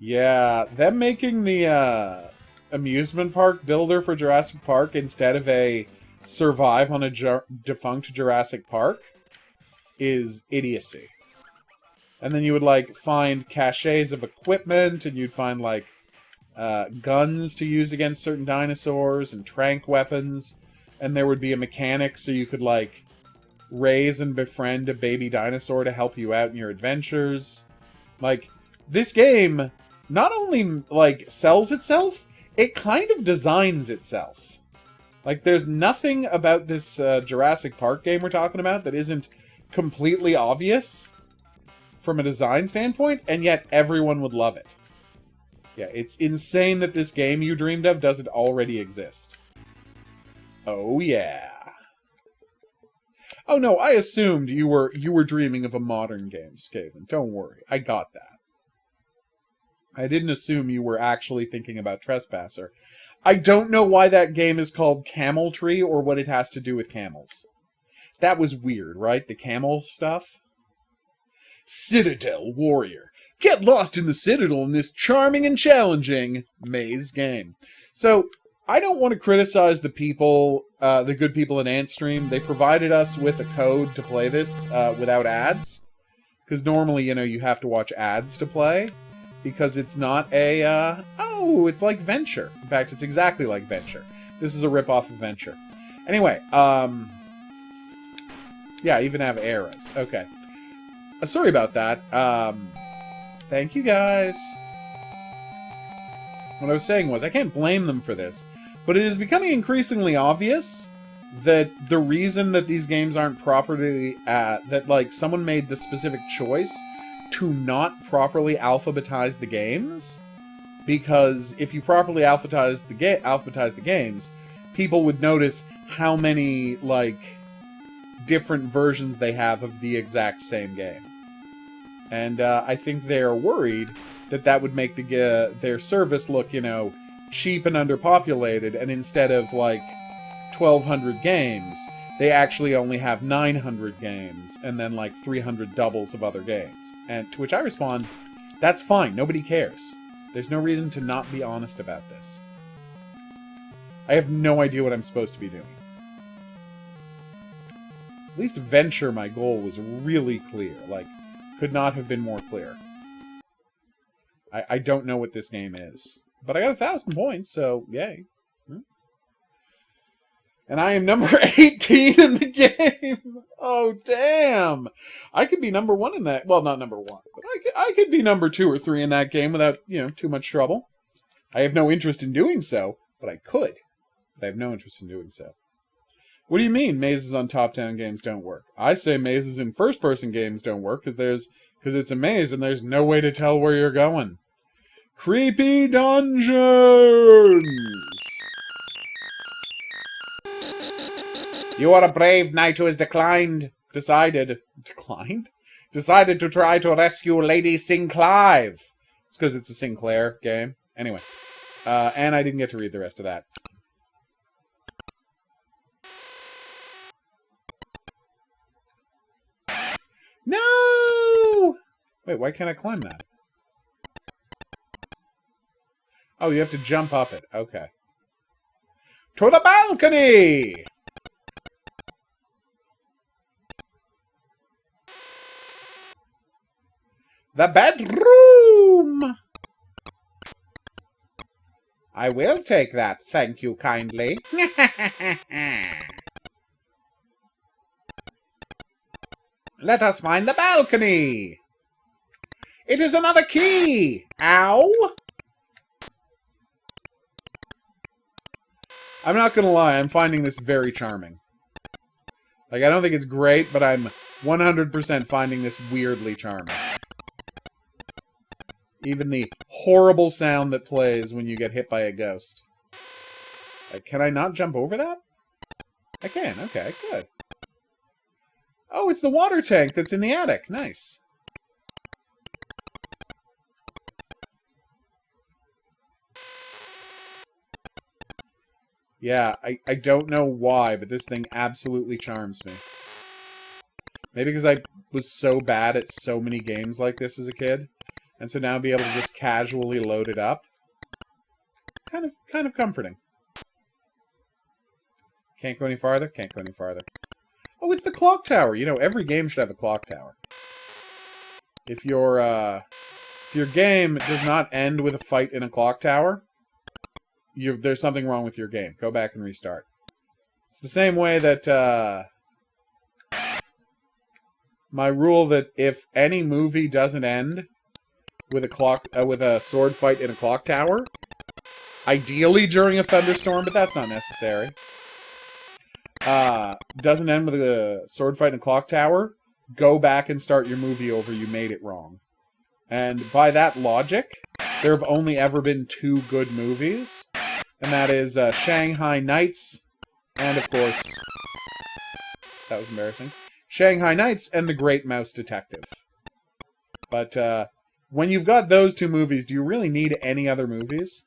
Yeah, them making the amusement park builder for Jurassic Park instead of a survive on a defunct Jurassic Park is idiocy. And then you would, like, find caches of equipment, and you'd find, like, guns to use against certain dinosaurs, and tranq weapons, and there would be a mechanic so you could, like, raise and befriend a baby dinosaur to help you out in your adventures. Like, this game not only, like, sells itself, it kind of designs itself. Like, there's nothing about this Jurassic Park game we're talking about that isn't completely obvious from a design standpoint, and yet everyone would love it. Yeah, it's insane that this game you dreamed of doesn't already exist. Oh, yeah. Oh, no, I assumed you were dreaming of a modern game, Skaven. Don't worry, I got that. I didn't assume you were actually thinking about Trespasser. I don't know why that game is called Camel Tree or what it has to do with camels. That was weird, right? The camel stuff? Citadel Warrior. Get lost in the Citadel in this charming and challenging maze game. So, I don't want to criticize the people, the good people in Antstream. They provided us with a code to play this without ads. Because normally, you know, you have to watch ads to play. Because it's not a, it's like Venture. In fact, it's exactly like Venture. This is a ripoff of Venture. Anyway, yeah, I even have arrows. Okay. Sorry about that. Thank you, guys. What I was saying was, I can't blame them for this, but it is becoming increasingly obvious that the reason that these games aren't properly, that, like, someone made the specific choice to not properly alphabetize the games, because if you properly alphabetize the games, people would notice how many, like, different versions they have of the exact same game. And I think they're worried that that would make their service look, you know, cheap and underpopulated, and instead of, like, 1,200 games, they actually only have 900 games, and then, like, 300 doubles of other games. And to which I respond, that's fine, nobody cares. There's no reason to not be honest about this. I have no idea what I'm supposed to be doing. At least Venture, my goal, was really clear. Like, could not have been more clear. I don't know what this game is. But I got 1,000 points, so yay. And I am number 18 in the game. Oh, damn. I could be number 1 in that. Well, not number 1. But I could be number 2 or 3 in that game without, you know, too much trouble. I have no interest in doing so, but I could. But I have no interest in doing so. What do you mean mazes on top-down games don't work? I say mazes in first-person games don't work because it's a maze and there's no way to tell where you're going. Creepy dungeons! You are a brave knight who has decided to try to rescue Lady Sinclive. It's because it's a Sinclair game. Anyway. And I didn't get to read the rest of that. No! Wait, why can't I climb that? Oh, you have to jump up it. Okay. To the balcony! The bedroom! I will take that, thank you kindly. Let us find the balcony! It is another key! Ow! I'm not gonna lie, I'm finding this very charming. Like, I don't think it's great, but I'm 100% finding this weirdly charming. Even the horrible sound that plays when you get hit by a ghost. Like, can I not jump over that? I can, okay, good. Oh, it's the water tank that's in the attic. Nice. Yeah, I don't know why, but this thing absolutely charms me. Maybe because I was so bad at so many games like this as a kid. And so now be able to just casually load it up. Kind of comforting. Can't go any farther? Can't go any farther. Oh, it's the clock tower. You know, every game should have a clock tower. If your game does not end with a fight in a clock tower, there's something wrong with your game. Go back and restart. It's the same way that my rule that if any movie doesn't end with a sword fight in a clock tower, ideally during a thunderstorm, but that's not necessary. Doesn't end with a sword fight in a clock tower, go back and start your movie over. You made it wrong. And by that logic, there have only ever been 2 good movies, and that is Shanghai Nights, and of course, that was embarrassing, Shanghai Nights and The Great Mouse Detective. But when you've got those 2 movies, do you really need any other movies?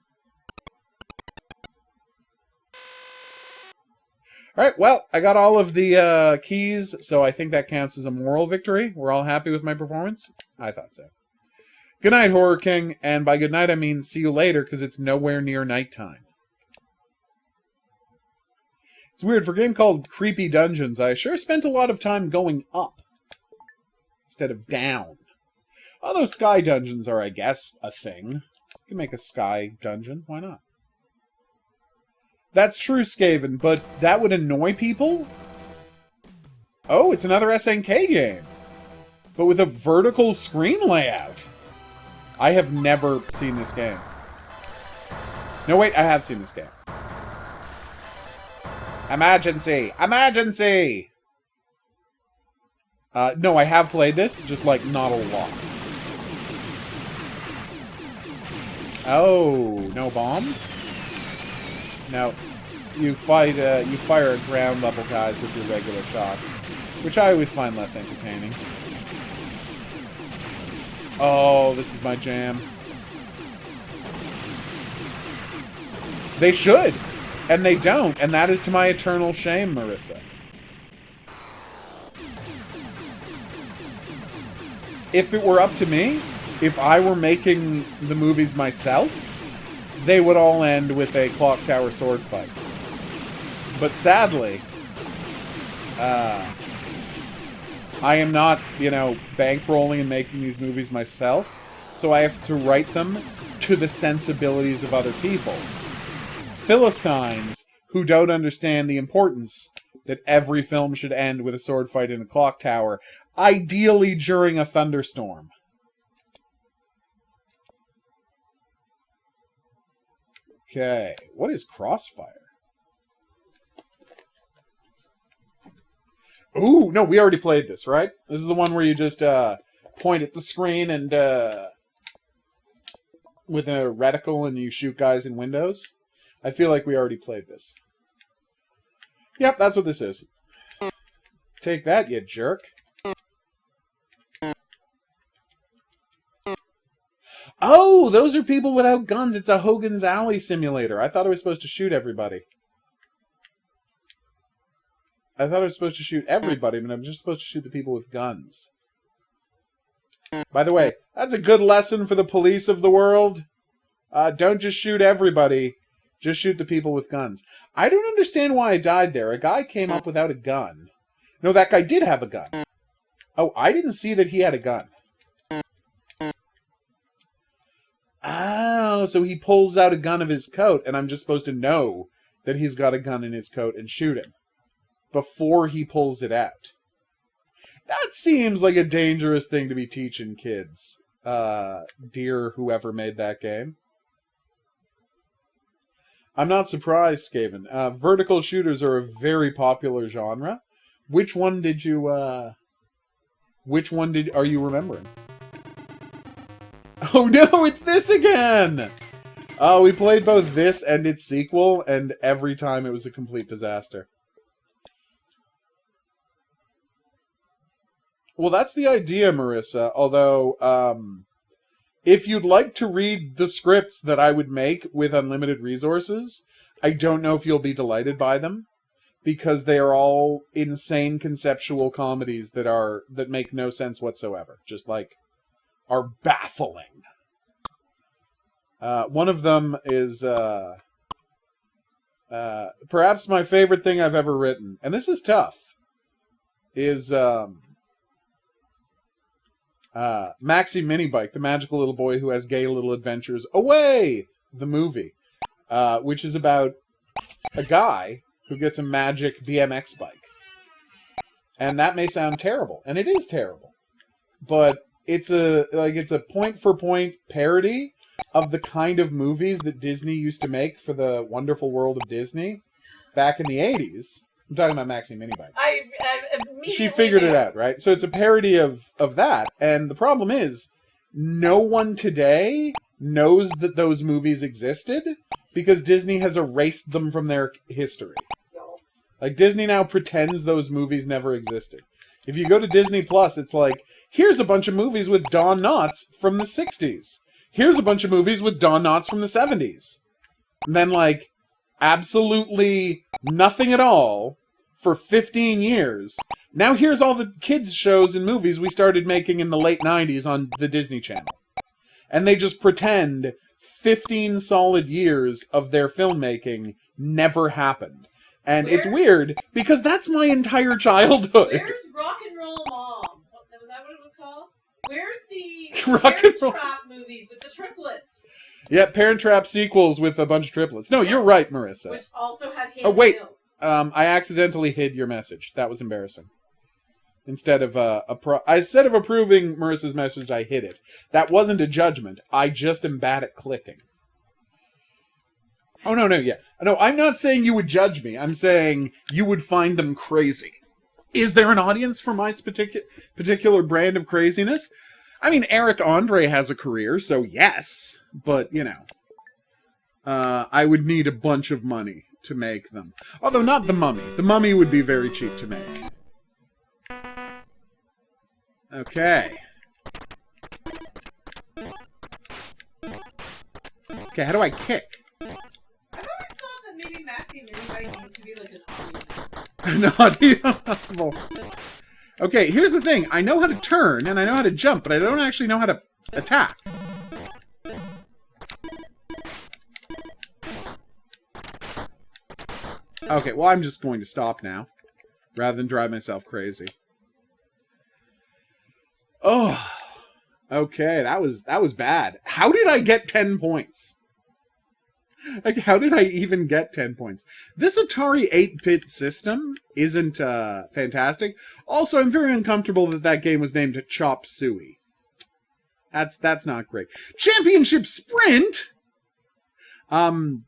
Alright, well, I got all of the keys, so I think that counts as a moral victory. We're all happy with my performance? I thought so. Good night, Horror King, and by good night I mean see you later, because it's nowhere near nighttime. It's weird, for a game called Creepy Dungeons, I sure spent a lot of time going up instead of down. Although sky dungeons are, I guess, a thing. You can make a sky dungeon, why not? That's true, Skaven, but that would annoy people? Oh, it's another SNK game. But with a vertical screen layout. I have never seen this game. No, wait, I have seen this game. Emergency! Emergency! No, I have played this, just, like, not a lot. Oh, no bombs? No. You fire ground level guys with your regular shots, which I always find less entertaining. Oh, this is my jam. They should, and they don't, and that is to my eternal shame, Marissa. If it were up to me, if I were making the movies myself, they would all end with a clock tower sword fight. But sadly, I am not, bankrolling and making these movies myself, so I have to write them to the sensibilities of other people. Philistines who don't understand the importance that every film should end with a sword fight in a clock tower, ideally during a thunderstorm. Okay, what is Crossfire? Ooh, no, we already played this, right? This is the one where you just point at the screen and with a reticle and you shoot guys in windows. I feel like we already played this. Yep, that's what this is. Take that, you jerk. Oh, those are people without guns. It's a Hogan's Alley simulator. I thought it was supposed to shoot everybody. I thought I was supposed to shoot everybody, but I'm just supposed to shoot the people with guns. By the way, that's a good lesson for the police of the world. Don't just shoot everybody. Just shoot the people with guns. I don't understand why I died there. A guy came up without a gun. No, that guy did have a gun. Oh, I didn't see that he had a gun. Oh, so he pulls out a gun of his coat, and I'm just supposed to know that he's got a gun in his coat and shoot him before he pulls it out. That seems like a dangerous thing to be teaching kids, dear whoever made that game. I'm not surprised, Skaven. Vertical shooters are a very popular genre. Which one are you remembering? Oh no, it's this again! Oh, we played both this and its sequel, and every time it was a complete disaster. Well, that's the idea, Marissa. Although, if you'd like to read the scripts that I would make with unlimited resources, I don't know if you'll be delighted by them, because they are all insane conceptual comedies that make no sense whatsoever. Just like are baffling. One of them is perhaps my favorite thing I've ever written, and this is tough. Is Maxi Minibike, the magical little boy who has gay little adventures. Away! The movie. Which is about a guy who gets a magic BMX bike. And that may sound terrible. And it is terrible. But it's a point-for-point parody of the kind of movies that Disney used to make for the Wonderful World of Disney back in the 80s. I'm talking about Maxi Minibike. I immediately... She figured it out, right? So it's a parody of that. And the problem is, no one today knows that those movies existed because Disney has erased them from their history. Like, Disney now pretends those movies never existed. If you go to Disney Plus, it's like, here's a bunch of movies with Don Knotts from the 60s. Here's a bunch of movies with Don Knotts from the 70s. And then, like, absolutely nothing at all for 15 years. Now here's all the kids' shows and movies we started making in the late 90s on the Disney Channel. And they just pretend 15 solid years of their filmmaking never happened. And it's weird, because that's my entire childhood. Where's Rock and Roll Mom? Was that what it was called? Where's the Rock Parent Trap movies with the triplets? Yeah, Parent Trap sequels with a bunch of triplets. No, you're right, Marissa. Which also had hidden Oh, wait. skills. I accidentally hid your message. That was embarrassing. Instead of approving Marissa's message, I hid it. That wasn't a judgment. I just am bad at clicking. Oh, no, yeah. No, I'm not saying you would judge me. I'm saying you would find them crazy. Is there an audience for my particular brand of craziness? I mean, Eric Andre has a career, so yes. But, you know, I would need a bunch of money to make them. Although not The Mummy. The Mummy would be very cheap to make. Okay. Okay, how do I kick? Maybe Maxi Minibike needs to be like an audio. Okay, here's the thing. I know how to turn, and I know how to jump, but I don't actually know how to attack. Okay, well, I'm just going to stop now, rather than drive myself crazy. Oh, okay, that was bad. How did I get 10 points? Like, how did I even get 10 points? This Atari 8-bit system isn't fantastic. Also, I'm very uncomfortable that game was named Chop Suey. That's not great. Championship Sprint!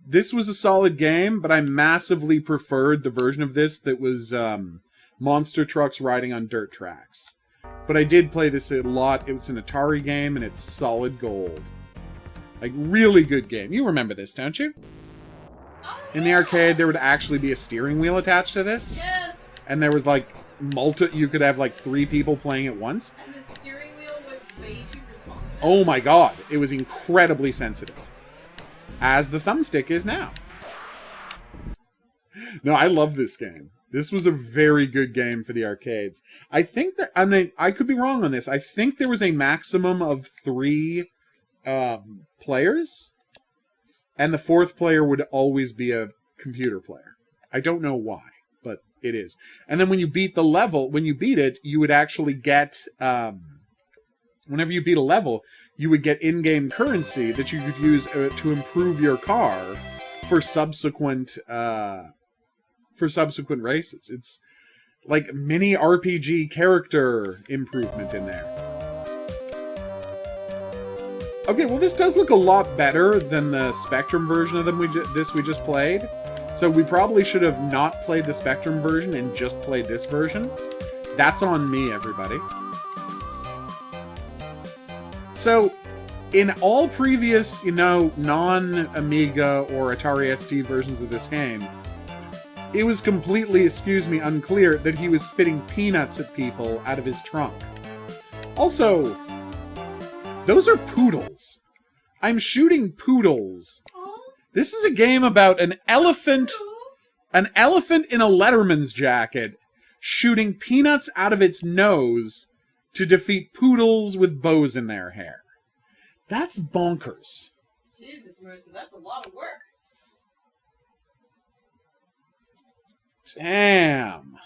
This was a solid game, but I massively preferred the version of this that was monster trucks riding on dirt tracks. But I did play this a lot. It was an Atari game, and it's solid gold. Like, really good game. You remember this, don't you? In the arcade, there would actually be a steering wheel attached to this. Yes! And there was, like, you could have, like, 3 people playing at once. And the steering wheel was way too responsive. Oh my god. It was incredibly sensitive. As the thumbstick is now. No, I love this game. This was a very good game for the arcades. I think that, I mean, I could be wrong on this. I think there was a maximum of 3 players, and the 4th player would always be a computer player. I don't know why, but it is. And then when you beat the level, when you beat it, you would actually get, whenever you beat a level, you would get in-game currency that you could use to improve your car for subsequent races. It's like mini RPG character improvement in there. Okay, well, this does look a lot better than the Spectrum version of this we just played. So we probably should have not played the Spectrum version and just played this version. That's on me, everybody. So, in all previous, non-Amiga or Atari ST versions of this game, it was completely, excuse me, unclear that he was spitting peanuts at people out of his trunk. Also, those are poodles. I'm shooting poodles. Oh, This is a game about an elephant in a Letterman's jacket shooting peanuts out of its nose to defeat poodles with bows in their hair. That's bonkers. Jesus, Marissa, that's a lot of work. Damn.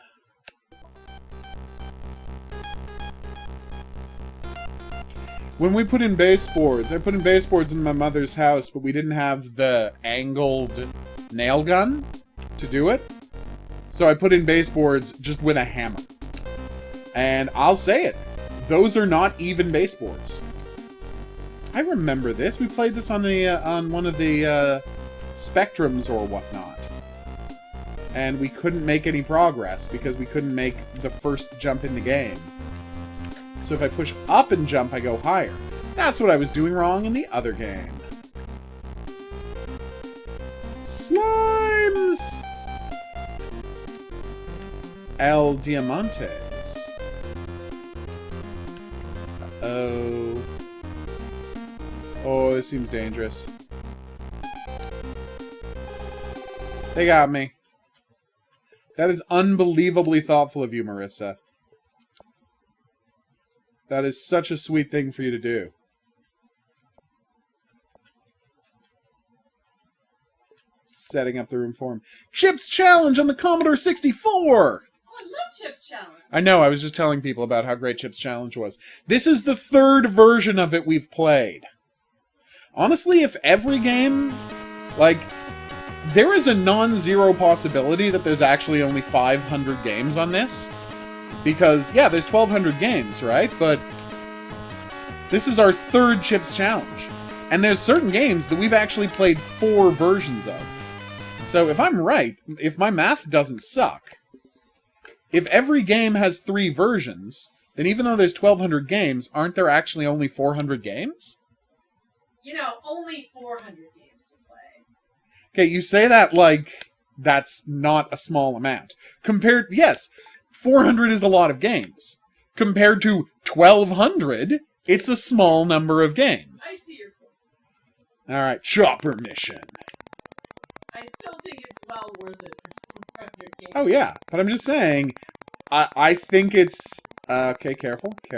When we put in baseboards, I put in baseboards in my mother's house, but we didn't have the angled nail gun to do it. So I put in baseboards just with a hammer. And I'll say it, those are not even baseboards. I remember this. We played this on the on one of the Spectrums or whatnot. And we couldn't make any progress because we couldn't make the first jump in the game. So if I push up and jump, I go higher. That's what I was doing wrong in the other game. Slimes! El Diamantes. Uh-oh. Oh, this seems dangerous. They got me. That is unbelievably thoughtful of you, Marissa. That is such a sweet thing for you to do. Setting up the room for him. Chip's Challenge on the Commodore 64! Oh, I love Chip's Challenge. I know, I was just telling people about how great Chip's Challenge was. This is the third version of it we've played. Honestly, if every game... Like, there is a non-zero possibility that there's actually only 500 games on this. Because, yeah, there's 1,200 games, right? But this is our third Chip's Challenge. And there's certain games that we've actually played 4 versions of. So if I'm right, if my math doesn't suck, if every game has 3 versions, then even though there's 1,200 games, aren't there actually only 400 games? You know, only 400 games to play. Okay, you say that like that's not a small amount. Compared, yes, 400 is a lot of games. Compared to 1,200, it's a small number of games. I see your point. Alright, Chopper Mission. I still think it's well worth it for 400 games. Oh yeah, but I'm just saying, I think it's... okay, careful. Is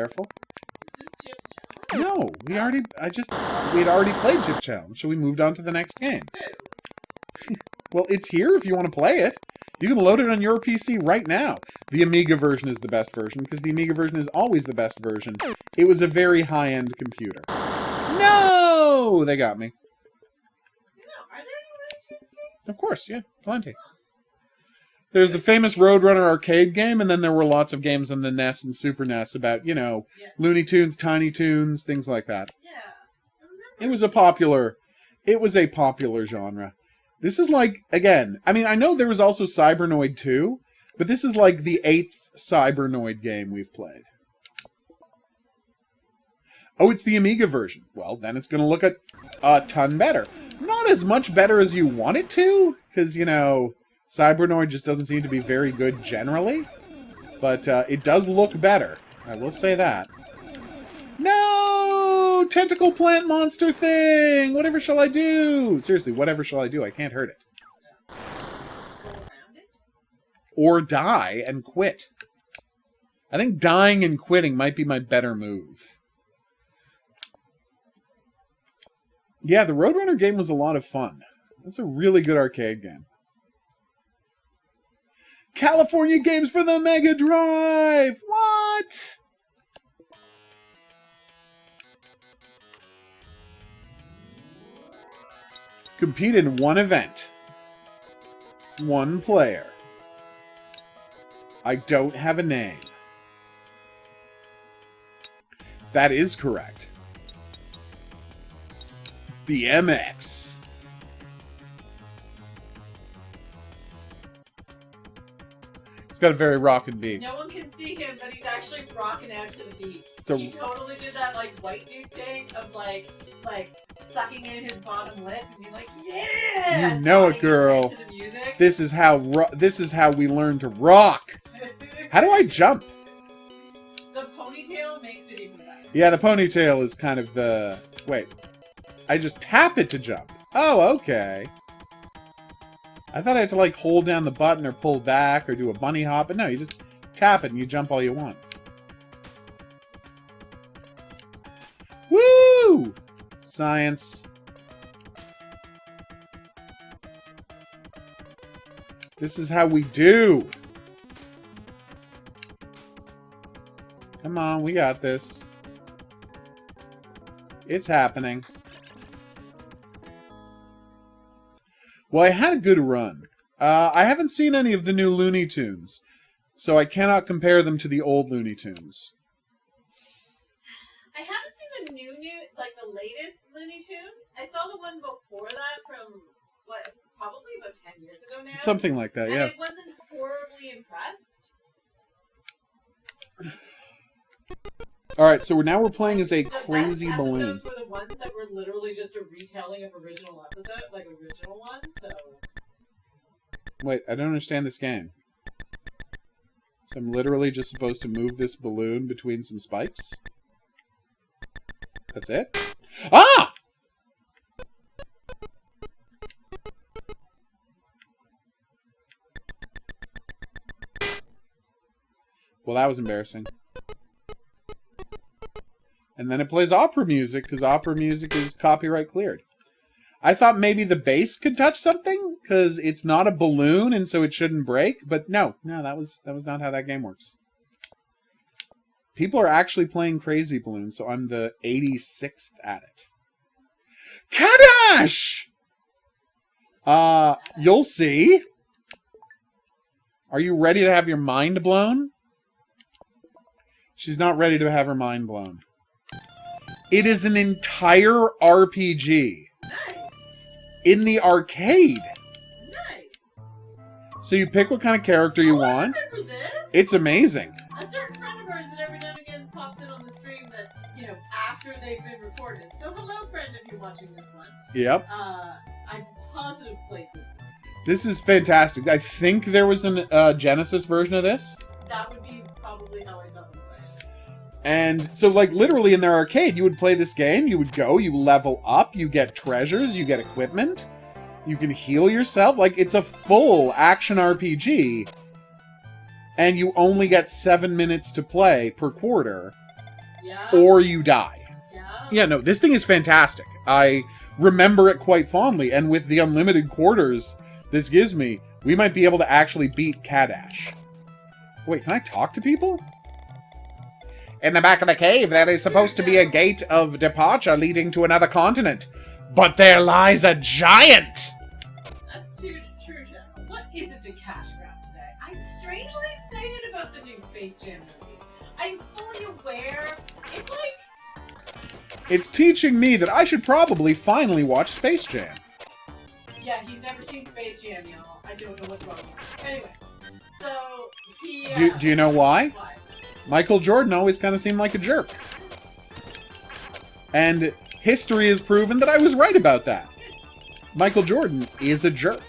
this Chip's Challenge? No, we had already played Chip Challenge, so we moved on to the next game. Well, it's here if you want to play it. You can load it on your PC right now. The Amiga version is the best version, because the Amiga version is always the best version. It was a very high-end computer. No! They got me. You know, are there any Looney Tunes games? Of course, yeah, plenty. There's the famous Roadrunner arcade game, and then there were lots of games on the NES and Super NES about, you know, Yeah. Looney Tunes, Tiny Toons, things like that. Yeah. I remember. It was a popular genre. This is like, again, I mean, I know there was also Cybernoid 2, but this is like the 8th Cybernoid game we've played. Oh, it's the Amiga version. Well, then it's going to look a ton better. Not as much better as you want it to, because, you know, Cybernoid just doesn't seem to be very good generally. But it does look better. I will say that. No! Tentacle plant monster thing! Whatever shall I do? Seriously, whatever shall I do? I can't hurt it. Go around it? Or die and quit. I think dying and quitting might be my better move. Yeah, the Roadrunner game was a lot of fun. That's a really good arcade game. California games for the Mega Drive! What? Compete in one event. One player. I don't have a name. That is correct. The MX. It's got a very rockin' beat. No one can see him, but he's actually rocking out to the beat. So He totally did that like white dude thing of like sucking in his bottom lip and being like, yeah! You know it, nodding his head girl. to the music. This is how we learn to rock. How do I jump? The ponytail makes it even better. Yeah, the ponytail is kind of the... Wait. I just tap it to jump. Oh, okay. I thought I had to, like, hold down the button or pull back or do a bunny hop. But no, you just tap it and you jump all you want. Woo! Science. This is how we do. Come on, we got this. It's happening. Well, I had a good run. I haven't seen any of the new Looney Tunes, so I cannot compare them to the old Looney Tunes. I haven't seen the like the latest Looney Tunes. I saw the one before that from, what, probably about 10 years ago now? Something like that, yeah. And I wasn't horribly impressed. Alright, so now we're playing as a crazy balloon. The best episodes were the ones that were literally just a retelling of original episode, like original ones, so... Wait, I don't understand this game. So I'm literally just supposed to move this balloon between some spikes? That's it? Ah! Well, that was embarrassing. And then it plays opera music, because opera music is copyright cleared. I thought maybe the bass could touch something, because it's not a balloon, and so it shouldn't break. But no, that was not how that game works. People are actually playing Crazy Balloon, so I'm the 86th at it. Kadash! You'll see. Are you ready to have your mind blown? She's not ready to have her mind blown. It is an entire RPG. Nice. In the arcade. Nice. So you pick what kind of character you want. I remember this. It's amazing. A certain friend of ours that every now and again pops in on the stream that, you know, after they've been recorded. So hello, friend, if you're watching this one. Yep. I'm positive played this one. This is fantastic. I think there was a Genesis version of this. That would be probably how I saw them play. And so, like, literally in their arcade, you would play this game, you would go, you level up, you get treasures, you get equipment, you can heal yourself. Like, it's a full action RPG, and you only get 7 minutes to play per quarter, Yeah. or you die. Yeah. Yeah, no, this thing is fantastic. I remember it quite fondly, and with the unlimited quarters this gives me, we might be able to actually beat Kadash. Wait, can I talk to people? In the back of the cave, there is supposed to be a gate of departure leading to another continent. But there lies a giant! That's true, General. What is it to cash grab today? I'm strangely excited about the new Space Jam movie. I'm fully aware. It's like... It's teaching me that I should probably finally watch Space Jam. Yeah, he's never seen Space Jam, y'all. I don't know what's wrong with him. Anyway, so he... Do you know why? Why? Michael Jordan always kind of seemed like a jerk. And history has proven that I was right about that. Michael Jordan is a jerk.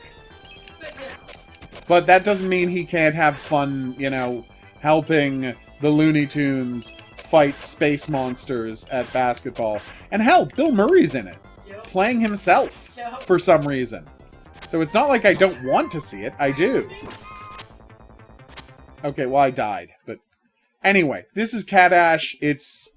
But that doesn't mean he can't have fun, you know, helping the Looney Tunes fight space monsters at basketball. And hell, Bill Murray's in it. Yep. Playing himself Yep. for some reason. So it's not like I don't want to see it. I do. Okay, well, I died. But anyway, this is Kadash. It's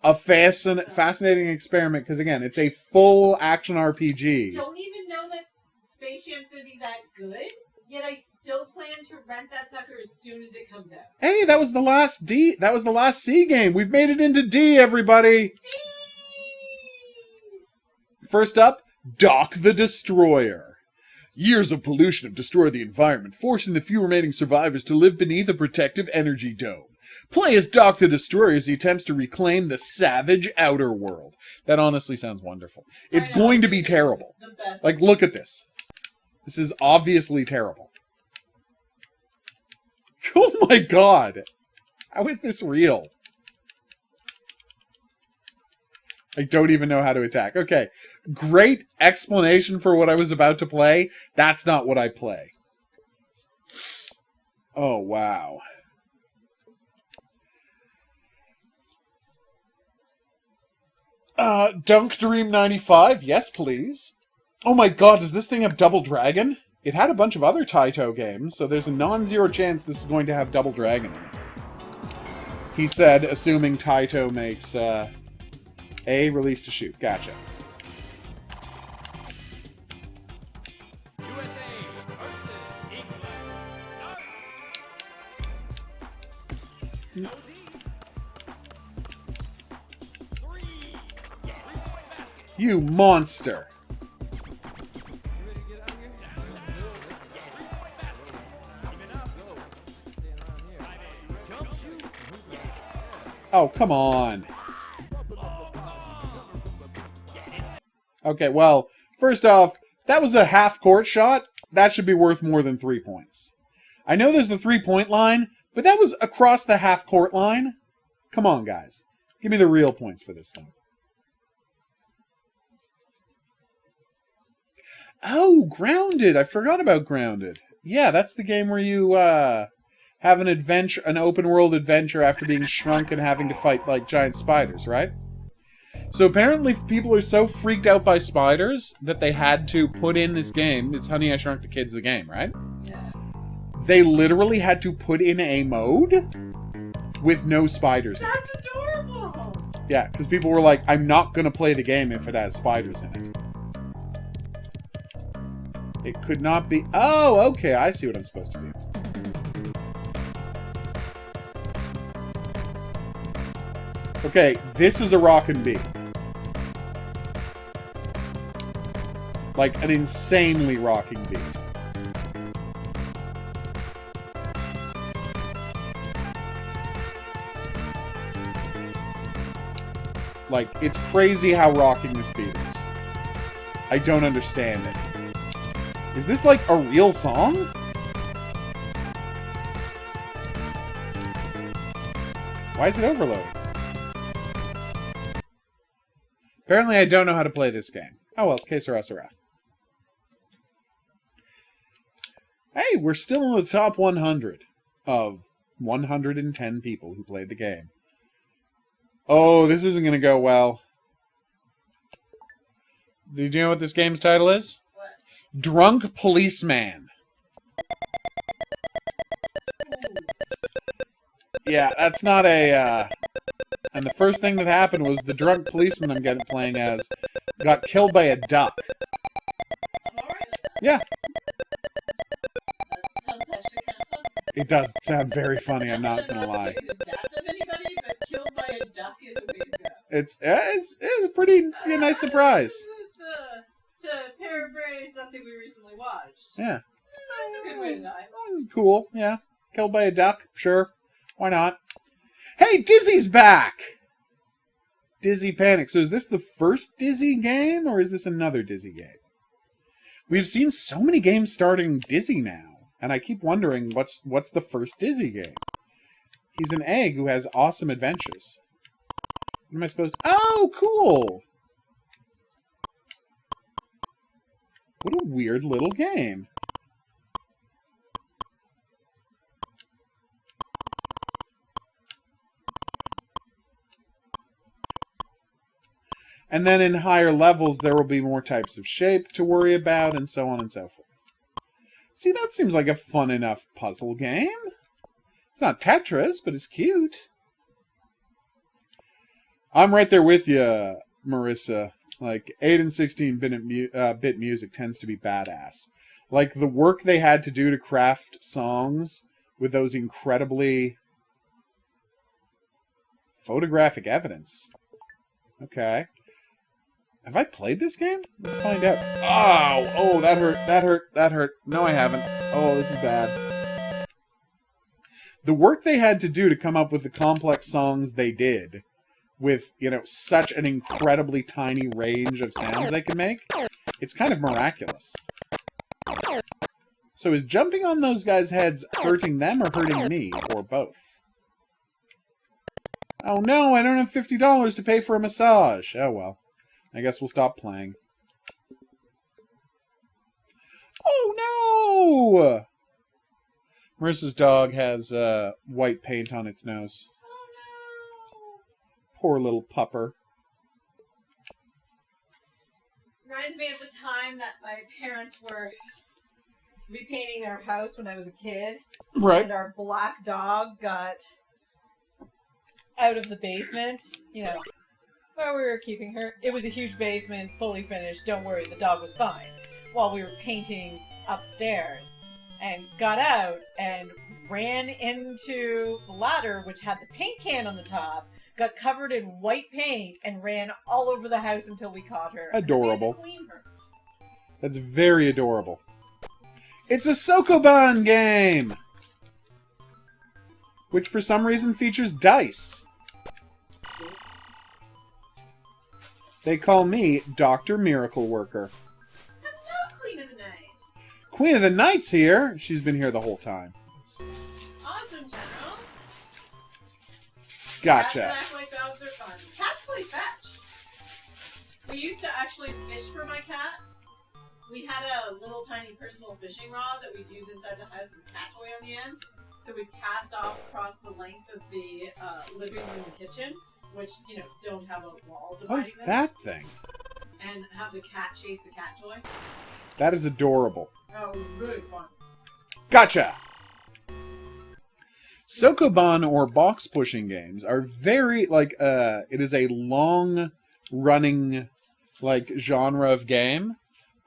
a fascinating experiment because, again, it's a full action RPG. Don't even know that Space Jam's going to be that good, yet I still plan to rent that sucker as soon as it comes out. Hey, that was the last D. That was the last C game. We've made it into D, everybody. D! First up, Dock the Destroyer. Years of pollution have destroyed the environment, forcing the few remaining survivors to live beneath a protective energy dome. Play as Dock the Destroyer as he attempts to reclaim the savage outer world. That honestly sounds wonderful. It's going to be terrible. The best. Like, look at this. This is obviously terrible. Oh my god. How is this real? I don't even know how to attack. Okay. Great explanation for what I was about to play. That's not what I play. Oh, wow. Dunk Dream 95, yes please. Oh my god, does this thing have Double Dragon? It had a bunch of other Taito games, so there's a non-zero chance this is going to have Double Dragon in it. He said, assuming Taito makes, A release to shoot. Gotcha. You monster! Oh, come on. Okay, well, first off, that was a half-court shot. That should be worth more than 3 points. I know there's the 3-point line, but that was across the half-court line. Come on, guys. Give me the real points for this thing. Oh, Grounded! I forgot about Grounded. Yeah, that's the game where you, have an adventure, an open-world adventure after being shrunk and having to fight, like, giant spiders, right? So apparently people are so freaked out by spiders that they had to put in this game. It's Honey, I Shrunk the Kids, the game, right? Yeah. They literally had to put in a mode with no spiders in it. That's adorable! Yeah, because people were like, I'm not going to play the game if it has spiders in it. It could not be... Oh, okay, I see what I'm supposed to do. Okay, this is a rockin' beat. Like, an insanely rocking beat. Like, it's crazy how rocking this beat is. I don't understand it. Is this, like, a real song? Why is it overloading? Apparently I don't know how to play this game. Oh well, que sera, sera. Hey, we're still in the top 100 of 110 people who played the game. Oh, this isn't going to go well. Do you know what this game's title is? What? Drunk Policeman. Yeah, that's not a, And the first thing that happened was the drunk policeman I'm playing as got killed by a duck. I'm alright with that. Yeah. That sounds actually kind of fun. It does sound very funny, I'm not gonna lie. The death of anybody, but killed by a duck is a way to go. It's a pretty nice surprise. To paraphrase something we recently watched. Yeah. That's a good way to die. That's cool, yeah. Killed by a duck, sure. Why not? Hey, Dizzy's back! Dizzy Panic. So is this the first Dizzy game, or is this another Dizzy game? We've seen so many games starting Dizzy now, and I keep wondering what's the first Dizzy game. He's an egg who has awesome adventures. What am I supposed to... Oh, cool! What a weird little game. And then in higher levels, there will be more types of shape to worry about, and so on and so forth. See, that seems like a fun enough puzzle game. It's not Tetris, but it's cute. I'm right there with you, Marissa. Like, 8 and 16-bit music tends to be badass. Like, the work they had to do to craft songs with those incredibly photographic evidence. Okay. Have I played this game? Let's find out. Oh, that hurt. No, I haven't. Oh, this is bad. The work they had to do to come up with the complex songs they did, with, such an incredibly tiny range of sounds they can make, it's kind of miraculous. So is jumping on those guys' heads hurting them or hurting me, or both? Oh no, I don't have $50 to pay for a massage. Oh well. I guess we'll stop playing. Oh no! Marissa's dog has white paint on its nose. Oh Poor little pupper. no! Reminds me of the time that my parents were repainting their house when I was a kid. Right. And our black dog got out of the basement, you know, where we were keeping her. It was a huge basement, fully finished. Don't worry, the dog was fine. While we were painting upstairs, and got out and ran into the ladder, which had the paint can on the top, got covered in white paint, and ran all over the house until we caught her. Adorable. And we had to clean her. That's very adorable. It's a Sokoban game! Which for some reason features dice. They call me Dr. Miracle Worker. Hello, Queen of the Night. Queen of the Night's here. She's been here the whole time. Awesome, General. Gotcha. Cats that act like dogs are fun. Cats play fetch. We used to actually fish for my cat. We had a little tiny personal fishing rod that we'd use inside the house with a cat toy on the end. So we'd cast off across the length of the living room and kitchen, which, you know, don't have a wall dividing What is them. that thing? And have the cat chase the cat toy. That is adorable. Oh, really fun. Gotcha! Sokoban or box pushing games are very, like, it is a long-running, like, genre of game,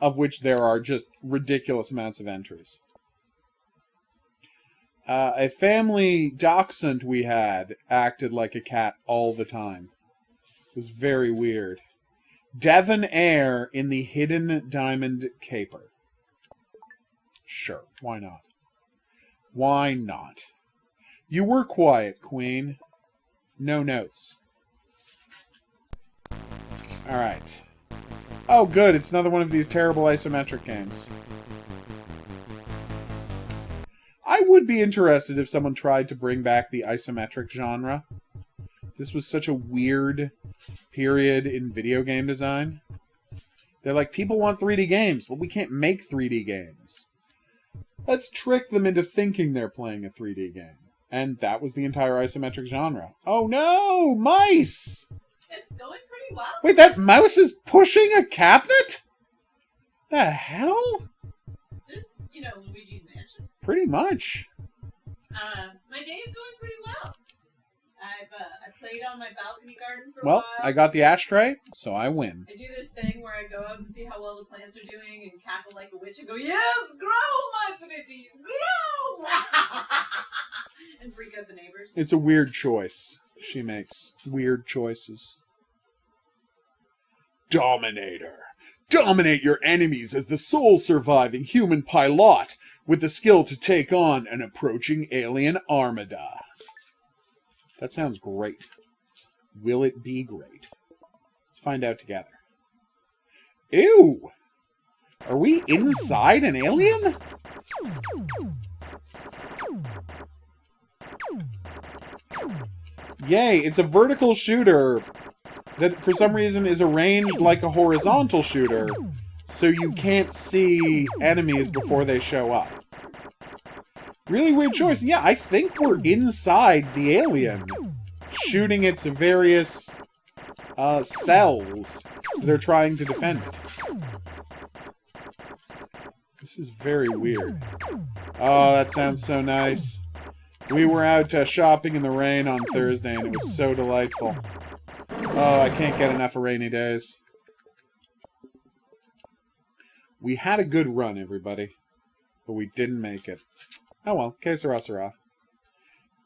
of which there are just ridiculous amounts of entries. A family dachshund we had acted like a cat all the time. It was very weird. Devon Air in the Hidden Diamond Caper. Sure, why not? Why not? You were quiet, Queen. No notes. Alright. Oh, good, it's another one of these terrible isometric games. I would be interested if someone tried to bring back the isometric genre. This was such a weird period in video game design. They're like, people want 3D games, but we can't make 3D games. Let's trick them into thinking they're playing a 3D game. And that was the entire isometric genre. Oh no! Mice! It's going pretty well. Wait, that mouse is pushing a cabinet? The hell? Is this, you know, Luigi's Mansion? Pretty much. My day is going pretty well. I played on my balcony garden for a Well, while. I got the ashtray, so I win. I do this thing where I go out and see how well the plants are doing and cackle like a witch and go, yes, grow, my pretties, grow! And freak out the neighbors. It's a weird choice. She makes weird choices. Dominator. Dominate your enemies as the sole surviving human pilot with the skill to take on an approaching alien armada. That sounds great. Will it be great? Let's find out together. Ew! Are we inside an alien? Yay, it's a vertical shooter that for some reason is arranged like a horizontal shooter, so you can't see enemies before they show up. Really weird choice. Yeah, I think we're inside the alien, shooting its various cells that are trying to defend it. This is very weird. Oh, that sounds so nice. We were out shopping in the rain on Thursday, and it was so delightful. Oh, I can't get enough of rainy days. We had a good run, everybody, but we didn't make it. Oh well, que sera, sera.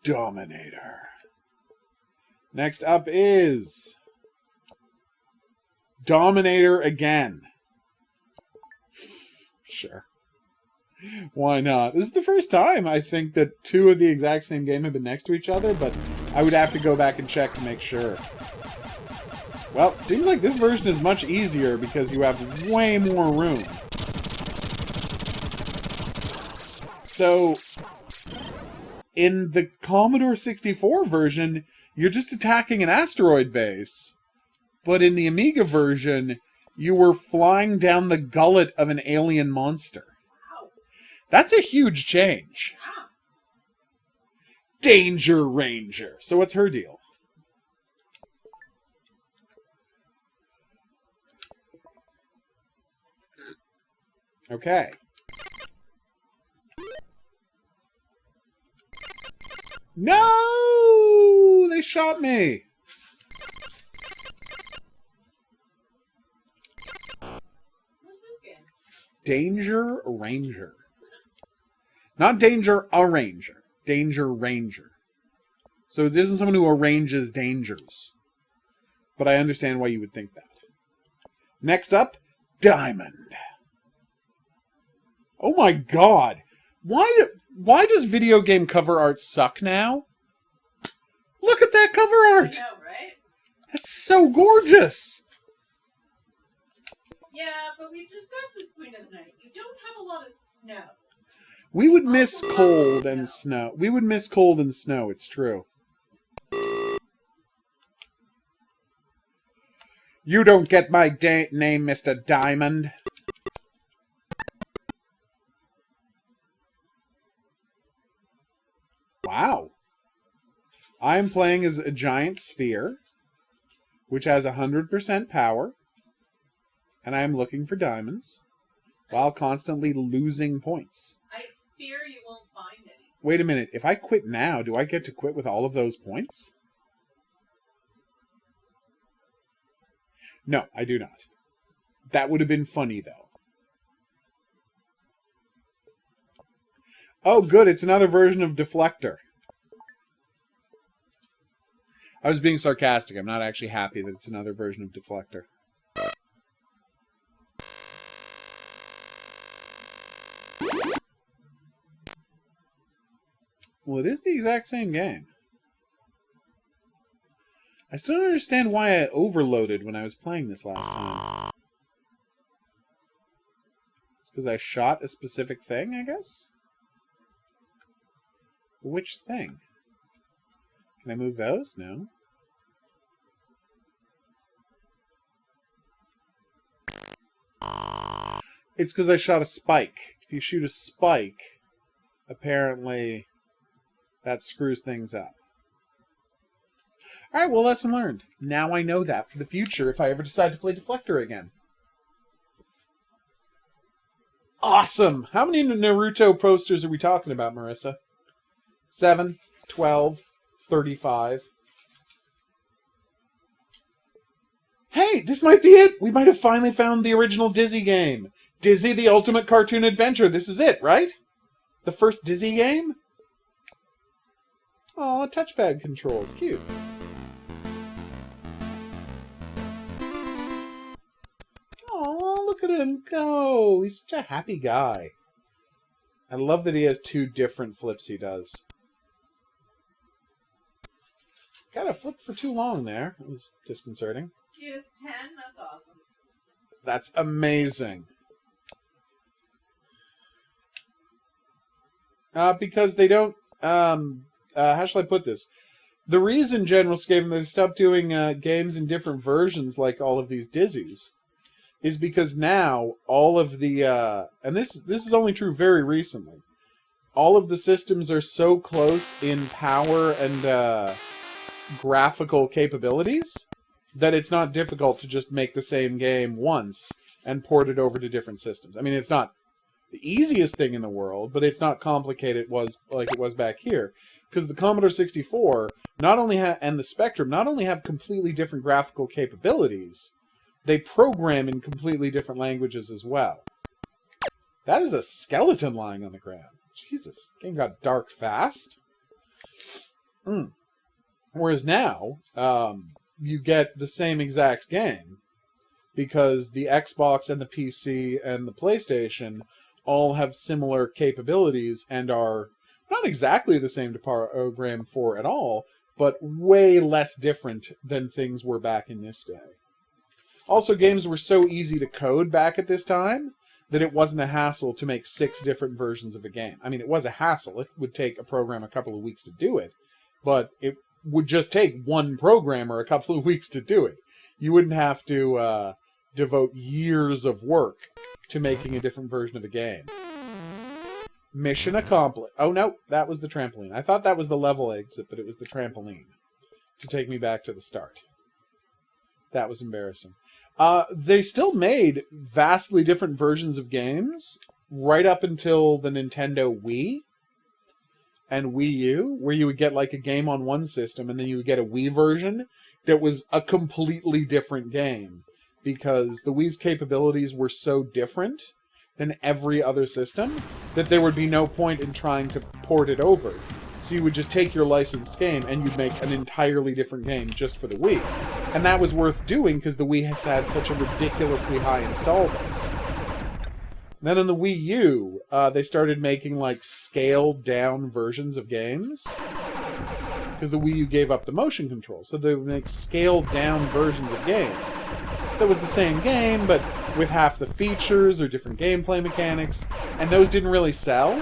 Dominator. Next up is Dominator again. Sure. Why not? This is the first time, I think, that two of the exact same game have been next to each other, but I would have to go back and check to make sure. Well, it seems like this version is much easier because you have way more room. So, in the Commodore 64 version, you're just attacking an asteroid base. But in the Amiga version, you were flying down the gullet of an alien monster. Wow. That's a huge change. Wow. Danger Ranger. So what's her deal? Okay. No! They shot me! What's this game? Danger Ranger. Not Danger a Ranger. Danger Ranger. So it isn't someone who arranges dangers. But I understand why you would think that. Next up, Diamond. Oh my god! Why does video game cover art suck now? Look at that cover art! I know, right? That's so gorgeous! Yeah, but we've discussed this point of the night. You don't have a lot of snow. We would miss cold and snow. We would miss cold and snow, it's true. You don't get my name, Mr. Diamond. Wow. I'm playing as a giant sphere, which has 100% power, and I'm looking for diamonds, while constantly losing points. I fear you won't find any. Wait a minute, if I quit now, do I get to quit with all of those points? No, I do not. That would have been funny, though. Oh, good, it's another version of Deflector. I was being sarcastic. I'm not actually happy that it's another version of Deflector. Well, it is the exact same game. I still don't understand why I overloaded when I was playing this last time. It's because I shot a specific thing, I guess? Which thing? Can I move those? No. It's because I shot a spike. If you shoot a spike, apparently that screws things up. Alright, well, lesson learned. Now I know that for the future if I ever decide to play Deflector again. Awesome! How many Naruto posters are we talking about, Marissa? 7, 12, 35. Hey, this might be it! We might have finally found the original Dizzy game. Dizzy the Ultimate Cartoon Adventure. This is it, right? The first Dizzy game? Aw, touchpad controls. Cute. Aw, look at him go. He's such a happy guy. I love that he has 2 different flips he does. Gotta flip for too long there. It was disconcerting. He is 10? That's awesome. That's amazing. Because they don't... how shall I put this? The reason General Skaven they stopped doing games in different versions like all of these Dizzies is because now all of the... and this is only true very recently. All of the systems are so close in power and graphical capabilities that it's not difficult to just make the same game once and port it over to different systems. I mean, it's not the easiest thing in the world, but it's not complicated like it was back here. Because the Commodore 64 and the Spectrum not only have completely different graphical capabilities, they program in completely different languages as well. That is a skeleton lying on the ground. Jesus, game got dark fast. Whereas now, you get the same exact game because the Xbox and the PC and the PlayStation all have similar capabilities and are not exactly the same to program for at all, but way less different than things were back in this day. Also, games were so easy to code back at this time that it wasn't a hassle to make 6 different versions of a game. I mean, it was a hassle. It would take a program a couple of weeks to do it, but it would just take one programmer a couple of weeks to do it. You wouldn't have to devote years of work to making a different version of a game. Mission accomplished. Oh, no, that was the trampoline. I thought that was the level exit, but it was the trampoline to take me back to the start. That was embarrassing. They still made vastly different versions of games right up until the Nintendo Wii and Wii U, where you would get like a game on one system and then you would get a Wii version that was a completely different game because the Wii's capabilities were so different than every other system that there would be no point in trying to port it over. So you would just take your licensed game and you'd make an entirely different game just for the Wii. And that was worth doing because the Wii has had such a ridiculously high install base. Then on the Wii U, they started making like scaled down versions of games because the Wii U gave up the motion control. So they would make scaled down versions of games. That was the same game, but with half the features or different gameplay mechanics, and those didn't really sell.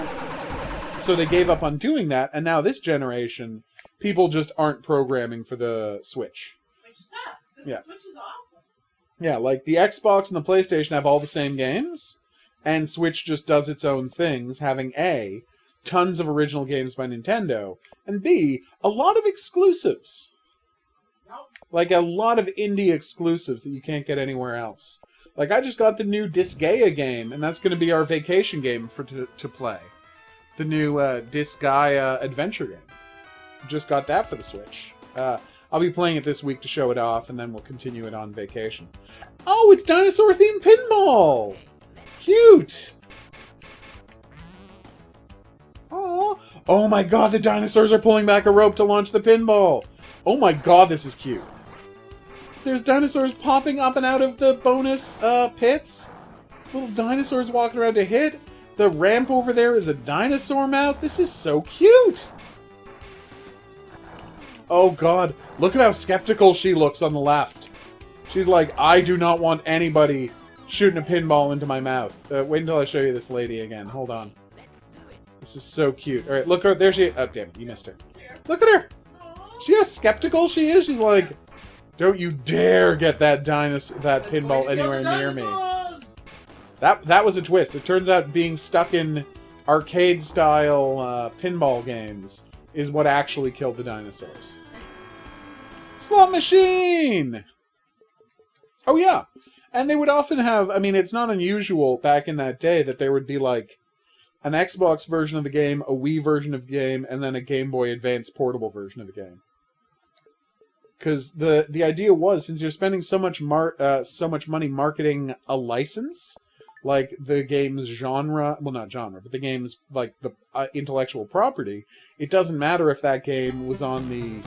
So they gave up on doing that, and now this generation, people just aren't programming for the Switch. Which sucks, because the Switch is awesome. Yeah, like the Xbox and the PlayStation have all the same games, and Switch just does its own things, having A, tons of original games by Nintendo, and B, a lot of exclusives. Like a lot of indie exclusives that you can't get anywhere else. Like I just got the new Disgaea game, and that's going to be our vacation game to play. The new Disgaea adventure game. Just got that for the Switch. I'll be playing it this week to show it off, and then we'll continue it on vacation. Oh, it's dinosaur-themed pinball! Cute! Aww. Oh my god, the dinosaurs are pulling back a rope to launch the pinball! Oh my god, this is cute. There's dinosaurs popping up and out of the bonus pits. Little dinosaurs walking around to hit. The ramp over there is a dinosaur mouth. This is so cute. Oh god, look at how skeptical she looks on the left. She's like, I do not want anybody shooting a pinball into my mouth. Wait until I show you this lady again. Hold on. This is so cute. Alright, look her. There she is. Oh, damn it. You missed her. Look at her. See how skeptical she is? She's like, don't you dare get that pinball anywhere near me. That was a twist. It turns out being stuck in arcade-style pinball games is what actually killed the dinosaurs. Slot machine! Oh, yeah. And they would often have... I mean, it's not unusual back in that day that there would be, like, an Xbox version of the game, a Wii version of the game, and then a Game Boy Advance portable version of the game. Because the idea was, since you're spending so much money marketing a license, like the game's genre, well, not genre, but the game's, like, the intellectual property, it doesn't matter if that game was on the,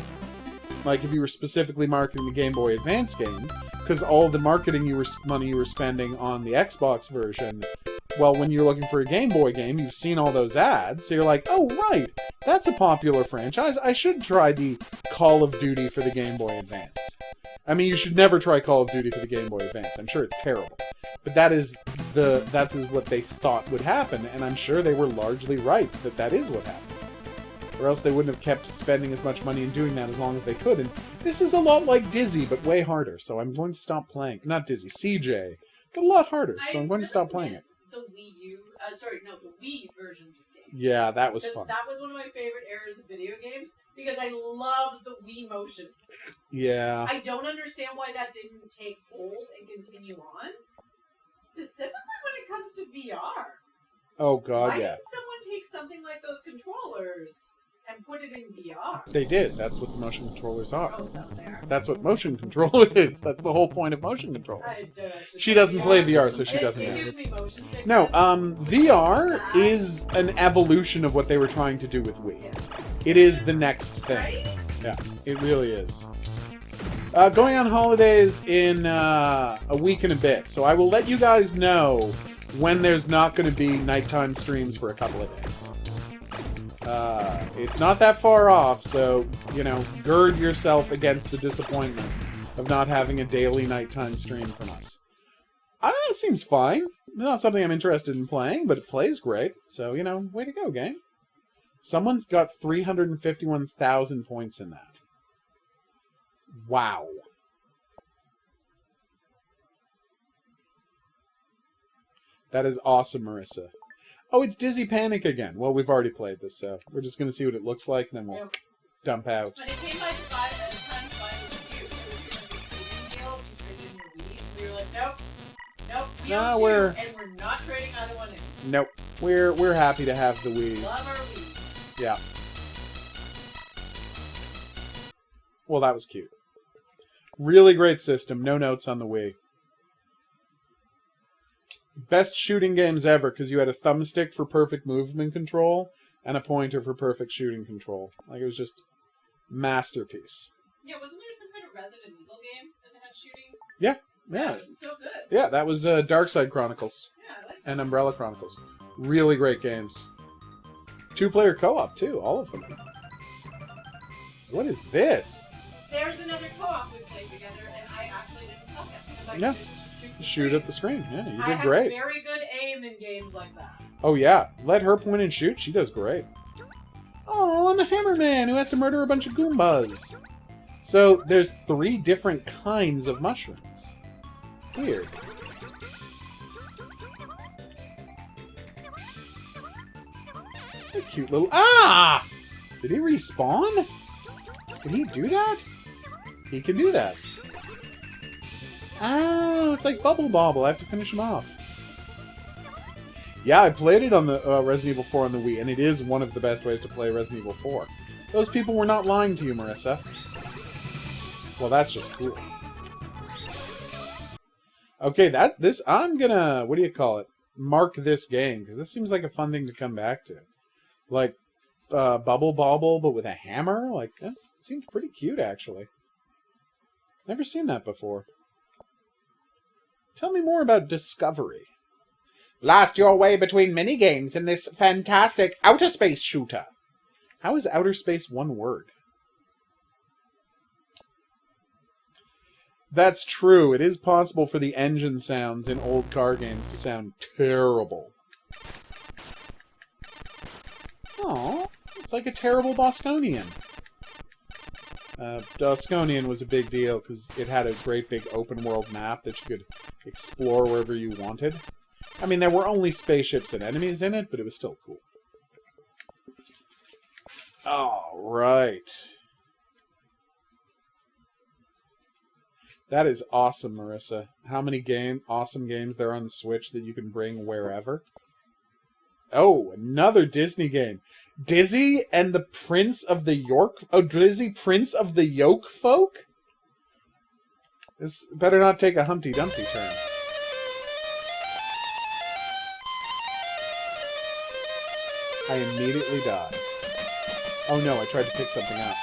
like, if you were specifically marketing the Game Boy Advance game, because all the marketing money you were spending on the Xbox version, well, when you're looking for a Game Boy game, you've seen all those ads, so you're like, oh, right, that's a popular franchise. I should try the Call of Duty for the Game Boy Advance. I mean, you should never try Call of Duty for the Game Boy Advance. I'm sure it's terrible. But that is what they thought would happen, and I'm sure they were largely right that is what happened. Or else they wouldn't have kept spending as much money and doing that as long as they could. And this is a lot like Dizzy, but way harder, so I'm going to stop playing. Not Dizzy, CJ. But a lot harder, so I'm going to stop playing it. The Wii U, the Wii versions of games. Yeah, that was fun. That was one of my favorite eras of video games, because I loved the Wii motions. Yeah. I don't understand why that didn't take hold and continue on. Specifically when it comes to VR. Oh god, why yeah. didn't someone take something like those controllers and put it in VR? They did. That's what the motion controllers are. Oh, no, they are. That's what motion control is. That's the whole point of motion controllers. She doesn't play VR, so she doesn't know. It gives me motion sickness. No, VR is an evolution of what they were trying to do with Wii. Yeah. It is the next thing. Right? Yeah, it really is. Going on holidays in a week and a bit, so I will let you guys know when there's not going to be nighttime streams for a couple of days. It's not that far off, so, you know, gird yourself against the disappointment of not having a daily nighttime stream from us. It seems fine. It's not something I'm interested in playing, but it plays great, so, you know, way to go, gang. Someone's got 351,000 points in that. Wow. That is awesome, Marissa. Oh, it's Dizzy Panic again. Well, we've already played this, so we're just going to see what it looks like, and then we'll dump out. When it came by to buy at the time to buy it with you, it was going to be a deal, you traded in your Wii. We were like, nope, we own two, and we're not trading either one in. Nope. We're happy to have the Wiis. Love our Wiis. Yeah. Well, that was cute. Really great system. No notes on the Wii. Best shooting games ever, because you had a thumbstick for perfect movement control and a pointer for perfect shooting control. Like, it was just masterpiece. Yeah, wasn't there some kind of Resident Evil game that had shooting? Yeah. That was so good. Yeah, that was Darkside Chronicles. Yeah, I like that. And Umbrella Chronicles. Really great games. 2-player co-op, too. All of them. What is this? There's another co-op we played together, and I actually didn't suck at because I could just shoot at the screen. Yeah, you did I great. have very good aim in games like that. Oh, yeah. Let her point and shoot. She does great. Oh, I'm a hammerman who has to murder a bunch of Goombas. So, there's 3 different kinds of mushrooms. Weird. A cute little... Ah! Did he respawn? Did he do that? He can do that. Oh, it's like Bubble Bobble. I have to finish him off. Yeah, I played it on the Resident Evil 4 on the Wii, and it is one of the best ways to play Resident Evil 4. Those people were not lying to you, Marissa. Well, that's just cool. Okay, I'm gonna, what do you call it? Mark this game, because this seems like a fun thing to come back to. Like, Bubble Bobble, but with a hammer? Like, that seems pretty cute, actually. Never seen that before. Tell me more about Discovery. Blast your way between minigames in this fantastic outer space shooter. How is outer space one word? That's true. It is possible for the engine sounds in old car games to sound terrible. Aw, it's like a terrible Bosconian. Bosconian was a big deal because it had a great big open world map that you could explore wherever you wanted. I mean, there were only spaceships and enemies in it, but it was still cool. Alright. That is awesome, Marissa. How many awesome games there are on the Switch that you can bring wherever? Oh, another Disney game. Dizzy and the Prince of the York... Oh, Dizzy Prince of the Yoke Folk? This better not take a Humpty Dumpty turn. I immediately died. Oh no, I tried to pick something up.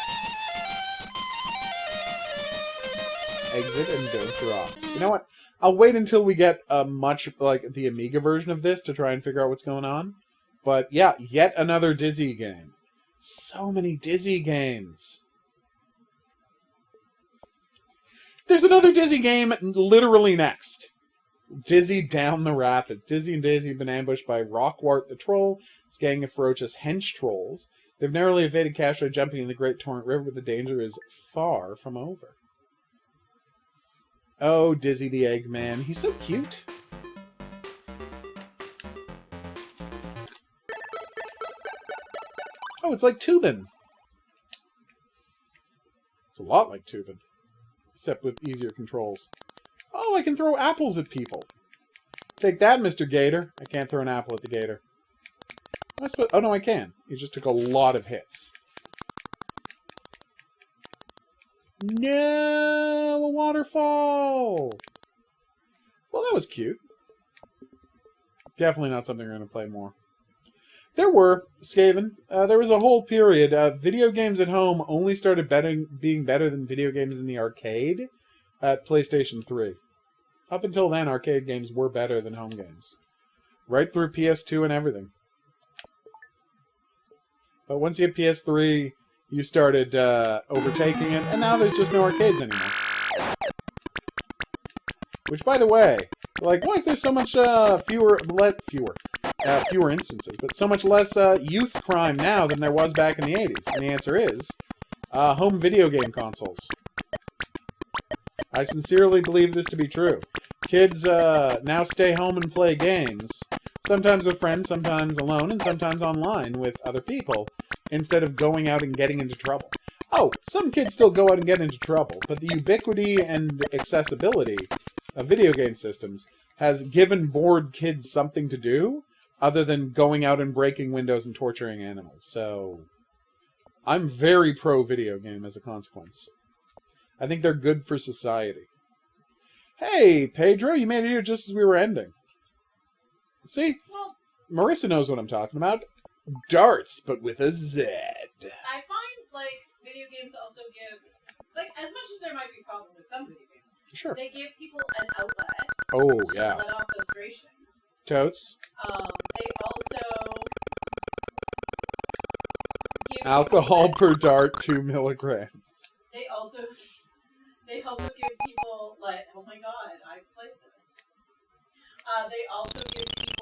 Exit and don't drop. You know what? I'll wait until we get a much, like, the Amiga version of this to try and figure out what's going on. But yeah, yet another Dizzy game. So many Dizzy games. There's another Dizzy game literally next. Dizzy Down the Rapids. Dizzy and Daisy have been ambushed by Rockwart the Troll, his gang of ferocious hench trolls. They've narrowly evaded capture by jumping in the Great Torrent River, but the danger is far from over. Oh, Dizzy the Eggman. He's so cute. Oh, it's like Tubin. It's a lot like Tubin. Except with easier controls. Oh, I can throw apples at people. Take that, Mr. Gator. I can't throw an apple at the gator. Oh, no, I can. He just took a lot of hits. No! A waterfall! Well, that was cute. Definitely not something we're going to play more. There were, Skaven, there was a whole period. Video games at home only started being better than video games in the arcade at PlayStation 3. Up until then, arcade games were better than home games. Right through PS2 and everything. But once you hit PS3, you started overtaking it, and now there's just no arcades anymore. Which, by the way, like, why is there so much fewer instances, but so much less youth crime now than there was back in the 80s? And the answer is, home video game consoles. I sincerely believe this to be true. Kids now stay home and play games, Sometimes with friends, sometimes alone, and sometimes online with other people, instead of going out and getting into trouble. Oh, some kids still go out and get into trouble, but the ubiquity and accessibility of video game systems has given bored kids something to do other than going out and breaking windows and torturing animals. So, I'm very pro video game as a consequence. I think they're good for society. Hey, Pedro, you made it here just as we were ending. See? Well, Marissa knows what I'm talking about. Darts, but with a Z. I find, like, video games also give, like, as much as there might be problems with some video games, Sure. they give people an outlet Oh, to yeah. let off frustration. Totes. They also give Alcohol people per dart, 2 milligrams. They also give people, like, oh my god, I played this. They also give people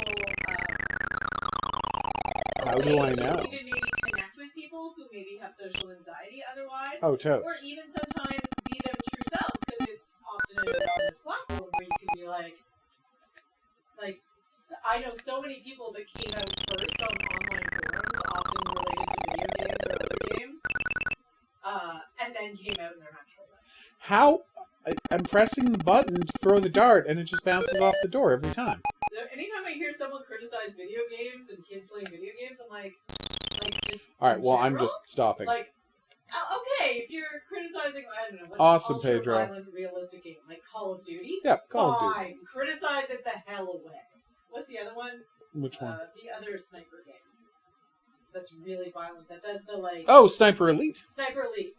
How do I ways to know? even maybe connect with people who maybe have social anxiety otherwise. Oh, Or totes. even sometimes be them true selves, because it's often an anonymous platform where you can be like, I know so many people that came out first on online forums, often related to video games or other games, and then came out in their natural life. How? I'm pressing the button to throw the dart, and it just bounces off the door every time. Anytime I hear someone criticize video games and kids playing video games, I'm like just. Alright, well, I'm general, just stopping. Like, okay, if you're criticizing, I don't know, what's Awesome, an Pedro. ultra-violent, realistic game like Call of Duty? Yeah, Call of Duty. Fine, criticize it the hell away. What's the other one? Which one? The other sniper game. That's really violent. That does the like. Oh, Sniper Elite. Sniper Elite.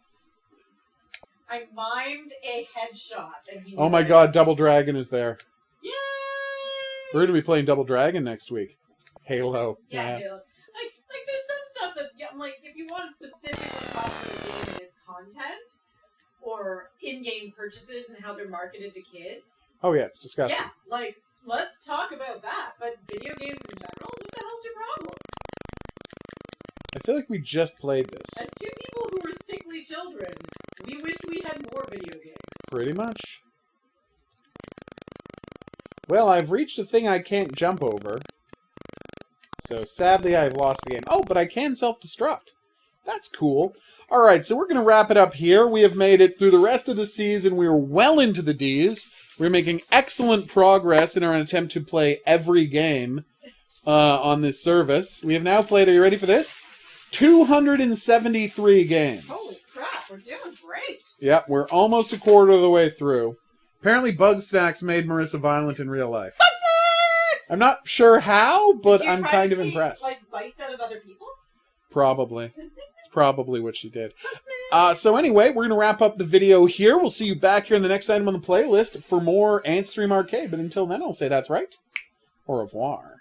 I mimed a headshot, and he. Oh my god, Double Dragon is there. Yay! We're going to be playing Double Dragon next week. Halo. Yeah. Halo. Like there's some stuff that I'm like, if you want to specifically talk about the game and its content, or in-game purchases and how they're marketed to kids. Oh yeah, it's disgusting. Yeah, like let's talk about that. But video games in general, what the hell's your problem? I feel like we just played this. As two people who were sickly children, we wished we had more video games. Pretty much. Well, I've reached a thing I can't jump over. So sadly I've lost the game. Oh, but I can self-destruct. That's cool. Alright, so we're going to wrap it up here. We have made it through the rest of the season. We are well into the Ds. We're making excellent progress in our attempt to play every game on this service. We have now played, are you ready for this? 273 games. Holy crap, we're doing great. Yep, we're almost a quarter of the way through. Apparently Bugsnax made Marissa violent in real life. Bugsnax! I'm not sure how, but Did you I'm try kind to of take, impressed. Like bites out of other people? Probably. It's probably what she did. So anyway, we're going to wrap up the video here. We'll see you back here in the next item on the playlist for more Antstream Arcade. But until then, I'll say that's right. Au revoir.